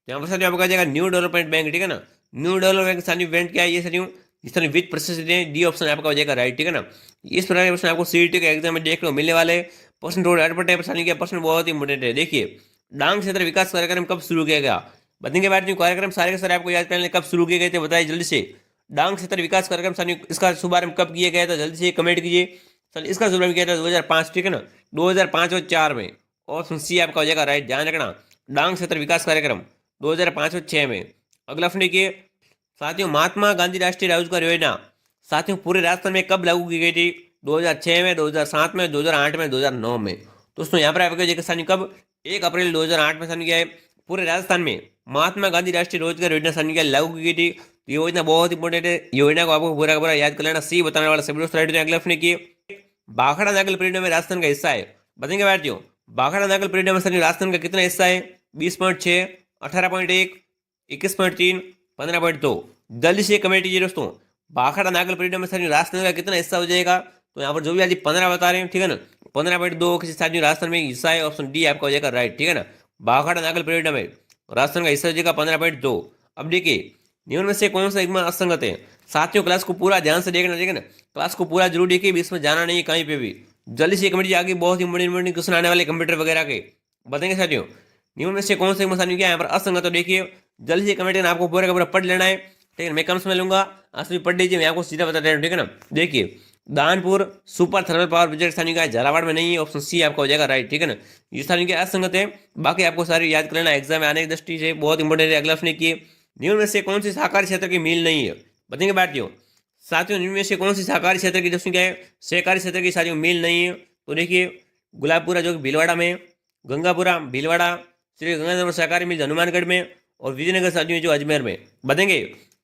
यहाँ पर साथियों आपको जाएगा न्यू डेवलपमेंट बैंक, ठीक है ना, न्यू डेवलपमेंट बैंक साथियों बैंक क्या है? ये साथियों जिस तरह वित्त प्रस्तुत है, डी ऑप्शन आपका हो जाएगा राइट, ठीक है ना। इस प्रकार के प्रश्न आपको सीईटी के एग्जाम में देखने को मिलने वाले प्रश्न रोड एडवर्टाइज के प्रश्न बहुत इंपोर्टेंट है। देखिए डांग क्षेत्र विकास कार्यक्रम कब शुरू किया गया? बताने के बाद कार्यक्रम सारे के सारे आपको याद करने कब शुरू किए गए थे? बताइए जल्दी से। डांग क्षेत्र विकास कार्यक्रम साथियों इसका शुभारंभ कब किया गया था? जल्दी से कमेंट कीजिए। सर इसका शुभारंभ किया था 2005, ठीक है ना, 2005 और 4 में। ऑप्शन सी आपका हो जाएगा राइट, ध्यान रखना। डांग क्षेत्र विकास कार्यक्रम 2005 और 6 में। अगला प्रश्न देखिए साथियों महात्मा गांधी राष्ट्रीय रोजगार योजना साथियों पूरे राजस्थान में कब लागू की गई थी? 2006 में, 2007 में, 2008 में, 2009 में। दोस्तों यहाँ पर आपको साथियों कब? 1 अप्रैल 2008 में साथियों क्या है पूरे राजस्थान में महात्मा गांधी राष्ट्रीय रोजगार योजना साथियों क्या लागू की गई थी। योजना बहुत इंपॉर्टेंट है, योजना को आपको पूरा का पूरा याद कर लेना। सी बताने वाला सभी दोस्त राइट अगले अपने की भाखड़ा नागल परियोजना में राजस्थान का हिस्सा है। बताएंगे भारतीयों भाखड़ा नागल परियोजना में साथियों राजस्थान का कितना हिस्सा है? 20.6, 18.1, 21.3, 15.2। जल्दी से कमेंट कीजिए दोस्तों। भाखड़ा नागल परियोजना में साथियों राजस्थान का कितना हिस्सा हो जाएगा? तो यहाँ पर जो भी आज 15 बता रहे हैं, ठीक है ना, 15.2 किसी साथियों राजस्थान में हिस्सा है। ऑप्शन डी आपका हो जाएगा राइट, ठीक है ना। भाखड़ा नागल परियोजना में राजस्थान का हिस्सा हो जाएगा 15.2। अब देखिए निम्न में से कौन सा एक असंगत है? साथियों क्लास को पूरा ध्यान से देखना, ठीक है ना, क्लास को पूरा जरूर देखिए, इसमें जाना नहीं है कहीं पे भी। जल्दी से कमेंट आगे बहुत इंपॉर्टेंट क्वेश्चन आने वाले कंप्यूटर वगैरह के बताएंगे साथियों। निम्न में से कौन सा साथियों क्या है यहाँ पर असंगत? तो देखिए जल्दी से कमेंट करना, आपको पूरा का पूरा पढ़ लेना है, ठीक है। मैं कम समय लूंगा, आज भी पढ़ लीजिए, मैं आपको सीधा बता रहा हूँ, ठीक है ना। देखिए Danpur super thermal power project साथियों का झालावाड़ में नहीं है। ऑप्शन सी आपका हो जाएगा राइट, ठीक है ना। ये साथियों के असंगत है, बाकी आपको सारी याद कर लेना, एग्जाम में आने की दृष्टि से बहुत इंपॉर्टेंट है। अगला प्रश्न किए निम्न में से कौन सी सहकारी क्षेत्र की मील नहीं है? बताएंगे भारतीयों साथियों निम्न में से कौन सी सहकारी क्षेत्र की दोस्तों क्या है सहकारी क्षेत्र की साथियों मील नहीं है? तो देखिए गुलाबपुरा जो कि भीलवाड़ा में, गंगापुरा भीलवाड़ा, श्री गंगाधर सहकारी मिल हनुमानगढ़ में, और विजयनगर साथियों जो अजमेर में। बताएंगे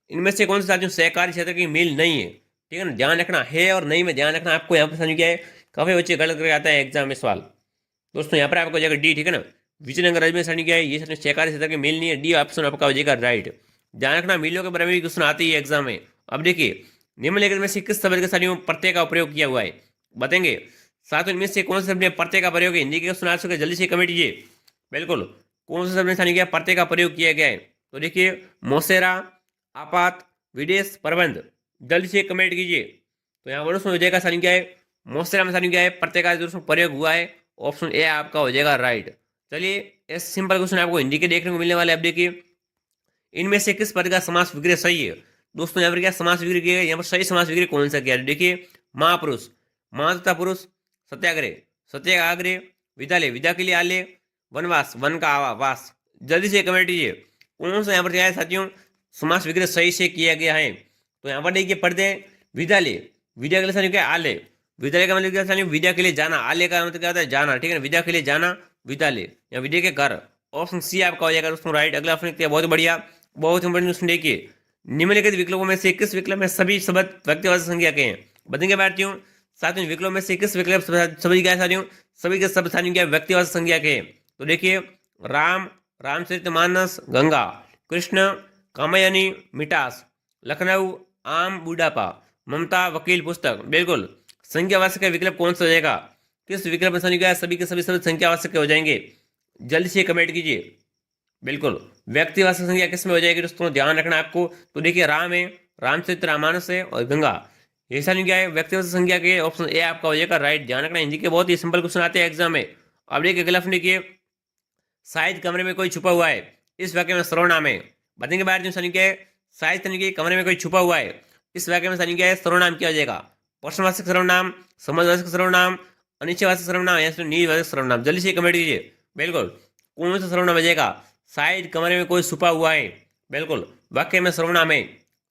इनमें से कौन से साथियों सहकारी क्षेत्र की मील नहीं है, ठीक है ना। ध्यान रखना है और नहीं में ध्यान रखना आपको। यहाँ पर साथियों क्या है काफी बच्चे गलत करके आता है एग्जाम में सवाल। दोस्तों यहाँ पर आपको हो जाएगा डी, ठीक है ना, विजयनगर अजमेर साथियों क्या है ये साथियों सहकारी क्षेत्र की मील नहीं है। डी ऑप्शन आपका हो जाएगा राइट। ध्यान रखना मिलों के बारे में भी क्वेश्चन आते ही एग्जाम में। अब देखिए निम्नलिखित में से किस शब्द के साथियों प्रत्यय का प्रयोग किया हुआ है? बताएंगे साथियों इनमें से कौन से शब्द ने प्रत्यय का प्रयोग हिंदी के सुना सके? जल्दी से कमेंट कीजिए। बिल्कुल कौन से शब्द ने साथियों क्या प्रत्यय का प्रयोग किया गया है? तो देखिए मोसेरा, आपात, विदेश, प्रबंध। जल्दी से कमेंट कीजिए। तो यहाँ पर हो जाएगा साथियों क्या है मोसेरा में साथियों क्या है प्रत्यय का दोस्तों प्रयोग हुआ है। ऑप्शन ए आपका हो जाएगा राइट। चलिए इस सिंपल क्वेश्चन आपको हिंदी के देखने को मिलने वाले। अब देखिए इनमें से किस पद का समास विग्रह सही है? दोस्तों यहाँ पर क्या समास विग्रह किया? यहाँ पर सही समास विग्रह कौन सा किया? देखिए महापुरुष, महातथा पुरुष, सत्याग्रह, सत्याग्रह, विद्यालय, विद्या के लिए आलय, वनवास, वन का वास। जल्दी से कमेंट कीजिए कौन सा यहाँ पर क्या है साथियों समास विग्रह सही से किया गया है। तो यहाँ पर देखिए पढ़ते विद्यालय, विद्या के लिए साथियों क्या आलय, विद्यालय का मतलब क्या साथियों विद्या के लिए जाना, आलय का मतलब क्या होता है जाना, ठीक है ना, विद्या के लिए जाना विद्यालय या विद्या के घर। ऑप्शन सी आपका हो जाएगा दोस्तों राइट। अगला ऑप्शन बहुत बढ़िया, बहुत इंपॉर्टेंट क्वेश्चन देखिए निम्नलिखित विकल्पों में से किस विकल्प में सभी शब्द व्यक्तिवाचक संज्ञा के हैं? बताएंगे भारतीयों साथियों विकल्पों में से किस विकल्प सभी क्या है साथियों सभी के शब्द साथियों क्या व्यक्तिवाचक संज्ञा के हैं? तो देखिए राम, रामचरितमानस, गंगा, कृष्ण, कामयानी, मिठास, लखनऊ, आम, बुढ़ापा, ममता, वकील, पुस्तक। बिल्कुल संज्ञावाचक का विकल्प कौन सा हो जाएगा? किस विकल्प में साथियों क्या सभी के सभी शब्द संज्ञावाचक हो जाएंगे? जल्दी से कमेंट कीजिए। बिल्कुल व्यक्तिवाचक संज्ञा किस में हो जाएगी दोस्तों? ध्यान रखना आपको। तो देखिए राम है, रामचरित रामानस है, और गंगा ये सारी क्या है व्यक्तिवाचक संज्ञा के। ऑप्शन ए आपका हो जाएगा राइट। ध्यान रखना हिंदी के बहुत ही सिंपल क्वेश्चन आते हैं एग्जाम में। अब देखिए अगला देखिए शायद कमरे में कोई छुपा हुआ है, इस वाक्य में सर्वनाम है। बताएंगे बाहर जो सानी क्या है शायद तरीके कमरे में कोई छुपा हुआ है, इस वाक्य में सानी क्या है सर्वनाम किया जाएगा? प्रश्नवाचक सर्वनाम, समाजवाचक सर्वनाम, अनिश्चयवाचक सर्वनाम या निजवाचक सर्वनाम। जल्दी से कमेंट कीजिए। बिल्कुल कौन सा सर्वनाम आ जाएगा? शायद कमरे में कोई छुपा हुआ है। बिल्कुल, वाक्य में सर्वनाम है।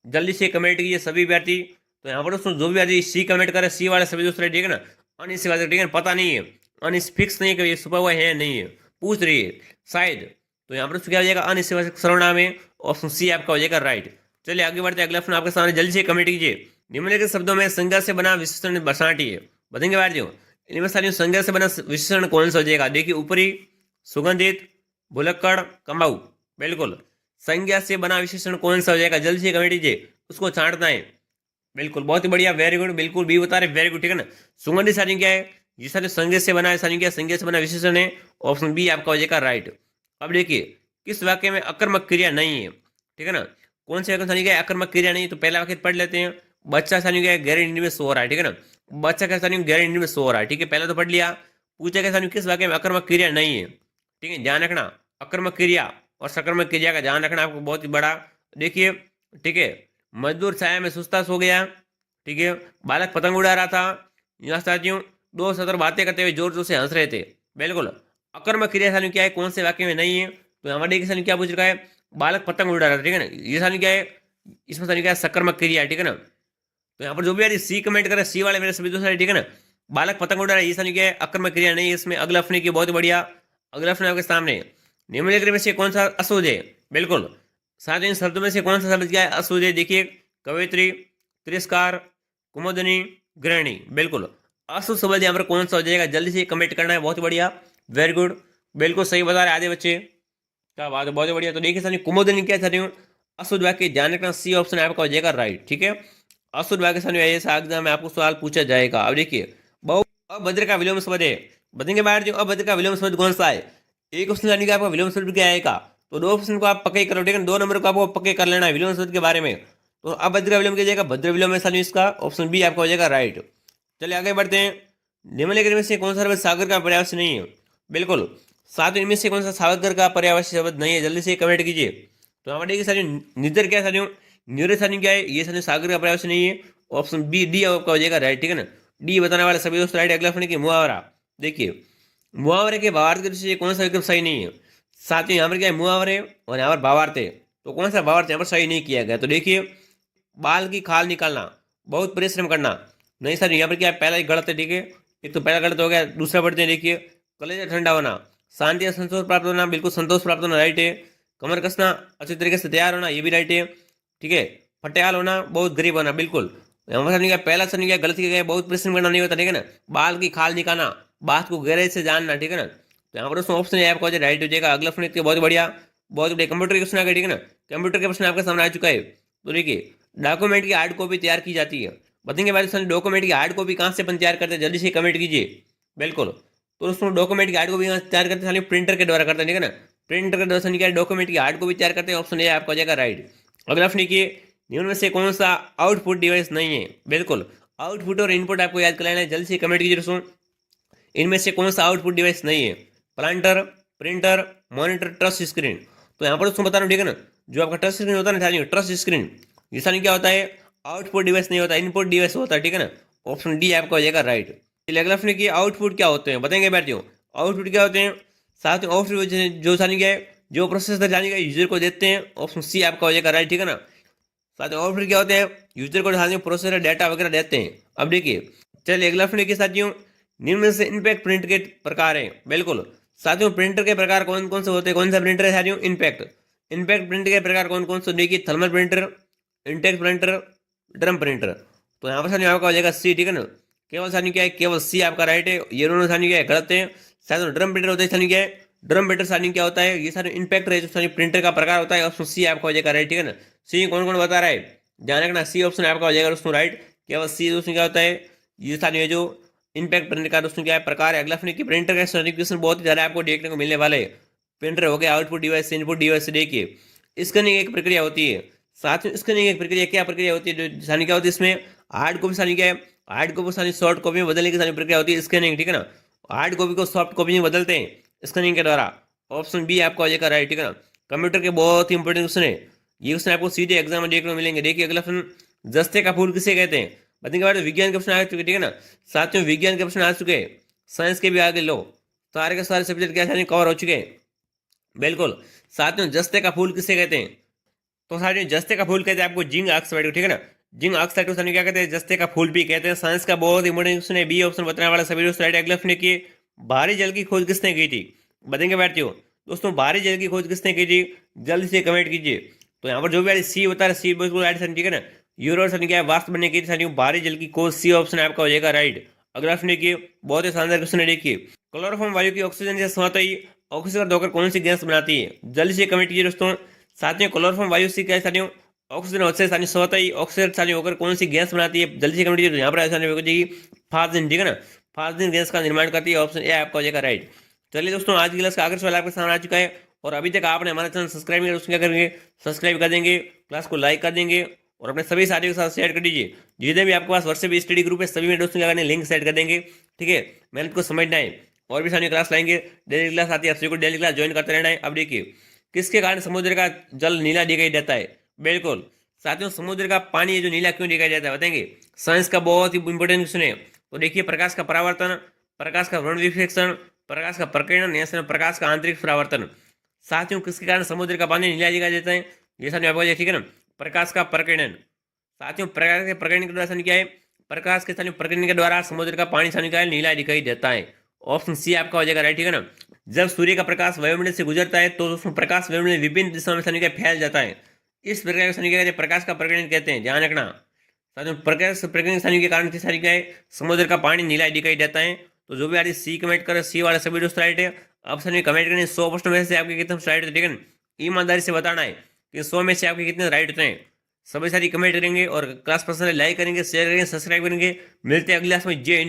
जल्दी से कमेंट कीजिए सभी विद्यार्थी। तो यहाँ पर दोस्तों जो भी विद्यार्थी सी कमेंट करे, सी वाले सभी दोस्तों, ठीक है ना। अनिस वाले, ठीक है ना, पता नहीं है, अनिस फिक्स नहीं है कि ये छुपा हुआ है नहीं है, पूछ रही है शायद। तो यहाँ पर दोस्तों क्या हो जाएगा, अनिस सर्वनाम है, ऑप्शन सी आपका हो जाएगा राइट। चलिए आगे बढ़ते हैं, अगला ऑप्शन आपके सामने, जल्दी से कमेंट कीजिए। निम्नलिखित शब्दों में संज्ञा से बना विशेषण बसाटी है, बताएंगे विद्यार्थियों। इनमें सारी संज्ञा से बना विशेषण कौन सा हो जाएगा। देखिए ऊपरी, सुगंधित, भुलक्कड़, कमाऊ। बिल्कुल, संज्ञा से बना विशेषण कौन सा हो जाएगा, जल्दी से कमेंट कीजिए, उसको छांटना है। बिल्कुल, बहुत ही बढ़िया, वेरी गुड, बिल्कुल बी बता रहे, वेरी गुड, ठीक है ना। सुगंधित सानी क्या है, ये सारे संज्ञा से बना है, सानी क्या, संज्ञा से बना विशेषण है, ऑप्शन बी आपका हो जाएगा राइट। अब देखिए किस वाक्य में अकर्मक क्रिया नहीं है, ठीक है ना। कौन से वाक्य में सानी क्या है, अकर्मक क्रिया नहीं है। तो पहला वाक्य पढ़ लेते हैं। बच्चा सानी क्या है, गहरी नींद में सो रहा है, ठीक है ना। बच्चा क्या सानी गहरी नींद में सो रहा है, ठीक है, पहला तो पढ़ लिया। पूछा क्या सानी किस वाक्य में अकर्मक क्रिया नहीं है, ठीक है, ध्यान रखना। अकर्मक क्रिया और सकर्मक क्रिया का ध्यान रखना आपको, बहुत ही बड़ा। देखिए, ठीक है, मजदूर छाया में सुस्ता सो गया, ठीक है, बालक पतंग उड़ा रहा था, यहाँ साथियों दो सतर बातें करते हुए जोर जोर से हंस रहे थे। बिल्कुल, अकर्मक क्रिया साथियों क्या है, कौन से वाक्य में नहीं है। तो हमारे देखिए साथियों क्या पूछ रखा है, बालक पतंग उड़ा रहा था, ठीक है ना, ये साथियों क्या है, इसमें साथियों क्या है, सकर्मक क्रिया है, ठीक है ना। तो यहाँ पर जो भी यार सी कमेंट करे, सी वाले मेरे सभी दोस्त, ठीक है ना, बालक पतंग उड़ा रहा है, ये साथियों क्या है, अकर्मक क्रिया नहीं है इसमें। अगला अपने की, बहुत बढ़िया, अगला अपने आपके सामने, निम्नलिखित में से कौन सा अशुद्ध है। बिल्कुल, साथ इन शब्दों में से कौन सा शब्द क्या है, अशुद्ध है। देखिए, कवित्री, तिरस्कार, कुमुदनी, गृहिणी। बिल्कुल, अशुद्ध शब्द यहाँ पर कौन सा हो जाएगा, जल्दी से कमेंट करना है, बहुत ही बढ़िया, वेरी गुड, बिल्कुल सही बता रहे आधे बच्चे, क्या बात है, बहुत ही बढ़िया। तो देखिए साथियों कुमुदनी क्या साथियों, अशुद्ध वाक्य, ध्यान रखना, सी ऑप्शन आपका हो जाएगा राइट, ठीक है। अशुद्ध वाक्य साथियों ऐसा एग्जाम में आपको सवाल पूछा जाएगा। अब देखिए, बहु अभद्र का विलोम शब्द है, बताएंगे बाहर जो अभद्र का विलोम शब्द कौन सा है। एक ऑप्शन यानी कि आपका विलोम शब्द क्या आएगा, तो दो ऑप्शन को आप पक्के करो, ठीक है, दो नंबर को आपको पक्के कर लेना है विलोम शब्द के बारे में। तो अभद्र का विलोम क्या जाएगा, भद्र विलोम है साथियों, इसका ऑप्शन बी आपका हो जाएगा राइट। चलिए आगे बढ़ते हैं, निम्नलिखित में से कौन सा शब्द सागर का पर्यायवाची नहीं है। बिल्कुल, साथ इनमें से कौन सा सागर का पर्यायवाची शब्द नहीं है, जल्दी से कमेंट कीजिए। तो हमारे देखिए साथियों निधर क्या है साथियों, न्यूरे साथियों क्या है, ये साथियों सागर का पर्यायवाची नहीं है, ऑप्शन बी डी आपका हो जाएगा राइट, ठीक है ना। डी बताने वाले सभी दोस्त राइट। अगला की मुहावरा, देखिए मुहावरे के भावार्थ के दृष्टि से कौन सा एकदम सही नहीं है। साथ ही यहाँ पर क्या है, मुहावरे और यहाँ पर भावार्थ है, तो कौन सा भावार्थ यहाँ पर सही नहीं किया गया। तो देखिए, बाल की खाल निकालना, बहुत परिश्रम करना, नहीं सर यहाँ पर क्या है, पहला ही गलत है, ठीक है, एक तो पहला गलत हो गया। दूसरा पढ़ते हैं, देखिए कलेजा ठंडा होना, शांति या संतोष प्राप्त होना, बिल्कुल संतोष प्राप्त होना राइट है। कमर कसना, अच्छी तरीके से तैयार होना, ये भी राइट है, ठीक है। फटेहाल होना, बहुत गरीब होना, बिल्कुल यहाँ पर नहीं क्या, पहला सर नहीं क्या, गलत किया गया, बहुत परिश्रम करना नहीं होता, ठीक है ना। बाल की खाल निकालना, बात को गहराई से जानना, ठीक है ना। तो यहाँ पर उसमें ऑप्शन है आपका राइट हो जाएगा। अगला प्रश्न बहुत बढ़िया, बहुत बढ़िया, कंप्यूटर के प्रश्न आ गए, ठीक है ना। कंप्यूटर के प्रश्न आपके सामने आ चुका है। तो देखिए, डॉक्यूमेंट की हार्ड कॉपी तैयार की जाती है, बताएंगे भाई डॉक्यूमेंट की हार्ड कॉपी कहाँ से अपन तैयार करते हैं, जल्दी से कमेंट कीजिए। बिल्कुल, तो दोस्तों डॉक्यूमेंट की हार्ड कॉपी तैयार करते हैं प्रिंटर के द्वारा करते हैं, ठीक है ना। प्रिंटर के द्वारा क्या डॉक्यूमेंट की हार्ड कॉपी तैयार करते हैं, ऑप्शन ए आपका हो जाएगा राइट। अगला ऑप्शन देखिए, निम्न में से कौन सा आउटपुट डिवाइस नहीं है। बिल्कुल, आउटपुट और इनपुट आपको याद कराना है, जल्दी से कमेंट कीजिए दोस्तों। इनमें से कौन सा आउटपुट डिवाइस नहीं है, planter, printer, monitor, touch screen. तो यहाँ पर दोस्तों बता रहा हूँ, ठीक है ना, जो आपका टच स्क्रीन होता है ना, टच स्क्रीन, ये नहीं क्या होता है, आउटपुट डिवाइस नहीं होता, इनपुट डिवाइस होता है, ठीक है ना। ऑप्शन डी आपका हो जाएगा राइट। अगला ऑप्शन की आउटपुट क्या होते हैं, बताएंगे बैठियों, आउटपुट क्या होते हैं। साथ में आउटपुट जो सानी क्या है, जो प्रोसेसर जाने का यूजर को देते हैं, ऑप्शन सी आपका हो जाएगा राइट, ठीक है ना। साथ में आउटपुट क्या होते हैं, यूजर को साथ में प्रोसेसर डाटा वगैरह देते हैं। अब देखिए, चलिए अगला ऑप्शन के साथियों, निम्न में से इम्पैक्ट प्रिंट के प्रकार है। बिल्कुल, साथियों प्रिंटर के प्रकार कौन कौन से होते हैं, कौन सा प्रिंटर है साथियों, इम्पैक्ट। इम्पैक्ट प्रिंट के प्रकार कौन कौन से, देखिए thermal printer, Intex printer, drum printer. तो यहाँ पर साथियों आपका हो जाएगा सी, ठीक है ना। केवल साथियों क्या है, केवल सी आपका राइट है, ये दोनों साथियों क्या है गलत है। साथियों ड्रम प्रिंटर होता है, साथियों क्या है, ड्रम प्रिंटर साथियों क्या होता है, ये सारे इम्पैक्ट है जो साथियों प्रिंटर का प्रकार होता है, ऑप्शन सी आपका हो जाएगा राइट, ठीक है ना। सी कौन कौन बता रहा है, ध्यान रखना, सी ऑप्शन आपका हो जाएगा दोस्तों राइट। केवल सी दोस्तों क्या होता है, ये साथियों जो इम्पैक्ट प्रिंटर का दोस्तों क्या है प्रकार है। अगला की प्रिंटर का सर्टिफिकेशन बहुत ही ज़्यादा आपको देखने को मिलने वाले है। प्रिंटर हो गया आउटपुट डिवाइस, इनपुट डिवाइस, देखिए स्कैनिंग एक प्रक्रिया होती है, साथ में स्कैनिंग एक प्रक्रिया, क्या प्रक्रिया होती है, जो सानी क्या होती है इसमें, हार्ड कॉपी सानी क्या है, हार्ड कॉपी सानी शॉर्ट कॉपी में बदलने की सानी प्रक्रिया होती है स्कैनिंग, ठीक है ना। हार्ड कॉपी को सॉफ्ट कॉपी में बदलते हैं स्कैनिंग के द्वारा, ऑप्शन बी आपका हो जाएगा राइट, ठीक है ना। कंप्यूटर के बहुत ही इंपॉर्टेंट क्वेश्चन है ये, क्वेश्चन आपको सीधे एग्जाम में देखने को मिलेंगे। देखिए अगला प्रश्न, जस्ते का फूल किसे कहते हैं, बताएंगे बाद विज्ञान के प्रश्न आ चुके, ठीक है ना। साथियों विज्ञान के प्रश्न आ चुके हैं, साइंस के भी आगे लो, सारे के सारे सब्जेक्ट क्या कवर हो चुके हैं। बिल्कुल। साथियों जस्ते का फूल किसे कहते हैं? तो साथियों जस्ते का फूल कहते हैं आपको जिंक ऑक्साइड को, ठीक है ना। जिंक ऑक्साइड को साथियों क्या कहते हैं? जस्ते का फूल भी कहते हैं। साइंस का बहुत इंपॉर्टेंट क्वेश्चन है, बी ऑप्शन बताने वाला सभी दोस्त राइट। अगला प्रश्न देखिए, भारी जल की खोज किसने की थी? बताएंगे बैठियो दोस्तों, भारी जल की खोज किसने की थी? जल्दी से कमेंट कीजिए। तो यहाँ पर जो भी सी बता रहा है सी बिल्कुल राइट सर, ठीक है ना। यूरो सर क्या है? वाष्प बनने की थी साथियों भारी जल की खोज, सी ऑप्शन आपका हो जाएगा राइट। अगला प्रश्न देखिए, बहुत ही शानदार क्वेश्चन है, देखिए क्लोरोफॉर्म वायु की ऑक्सीजन के साथ ही ऑक्सीजन होकर कौन सी गैस बनाती है? जल्दी से कमेंट कीजिए दोस्तों। साथियों क्लोरोफॉर्म वायु से क्या है साथियों? ऑक्सीजन ऑक्सीजन साथियों स्वतः ही ऑक्सीजन साथियों होकर कौन सी गैस बनाती है? जल्दी से कमेंट कीजिए। तो यहाँ पर साथियों हो जाएगी फास्फिन, ठीक है ना। फास्फिन गैस का निर्माण करती है, ऑप्शन ए आपका हो जाएगा राइट। चलिए दोस्तों, आज की क्लास का आखिरी सवाल आपके सामने आ चुका है, और अभी तक आपने हमारा चैनल सब्सक्राइब नहीं किया तो क्या करेंगे? सब्सक्राइब कर देंगे, क्लास को लाइक कर देंगे, और अपने सभी साथियों के साथ शेयर कर दीजिए। जितने भी आपके पास व्हाट्सएप स्टडी ग्रुप है सभी में दोस्तों क्या करने लिंक सेट कर देंगे, ठीक है। मेहनत को समझना है, और भी सारी क्लास लाएंगे, डेली क्लास आती है, आप सभी को डेली क्लास ज्वाइन करते रहना है। अब देखिए, किसके कारण समुद्र का जल नीला दिखाई देता है? बिल्कुल साथियों, समुद्र का पानी है जो नीला क्यों दिखाई देता है बताएंगे? साइंस का बहुत ही इंपॉर्टेंट क्वेश्चन है। तो देखिए, प्रकाश का परावर्तन, प्रकाश का वर्ण विक्षेपण, प्रकाश का प्रकीर्णन या फिर प्रकाश का आंतरिक परावर्तन। साथियों किसके कारण समुद्र का पानी नीला दिखाई देता है? ये साथियों आपको ठीक है ना, प्रकाश का प्रकीर्णन। साथियों प्रकाश के प्रकीर्णन के द्वारा साथियों क्या है? प्रकाश के साथियों प्रकीर्णन के द्वारा समुद्र का पानी साथियों क्या है? नीला दिखाई देता है। ऑप्शन सी आपका हो जाएगा राइट, ठीक है ना। जब सूर्य का प्रकाश वायुमंडल से गुजरता है तो उसमें प्रकाश वायुमंडल विभिन्न दिशाओं में साथियों क्या फैल जाता है। इस प्रकार का साथियों क्या कहते हैं? प्रकाश का प्रकीर्णन कहते हैं, ध्यान रखना। साथियों प्रकाश प्रकीर्णन साथियों के कारण साथियों क्या है? समुद्र का पानी नीला दिखाई देता है। तो जो भी आ रही सी कमेंट करे, सी वाला सभी दोस्त राइट है। अब साथियों कमेंट करने 100 प्रश्न में से आपके कितने राइट होते हैं, ठीक है ना। ईमानदारी से बताना है कि 100 में से आपके कितने राइट होते हैं। सभी सारी कमेंट करेंगे, और क्लास पर्सनली लाइक करेंगे, शेयर करेंगे, सब्सक्राइब करेंगे। मिलते हैं अगली क्लास में। जय हिंद।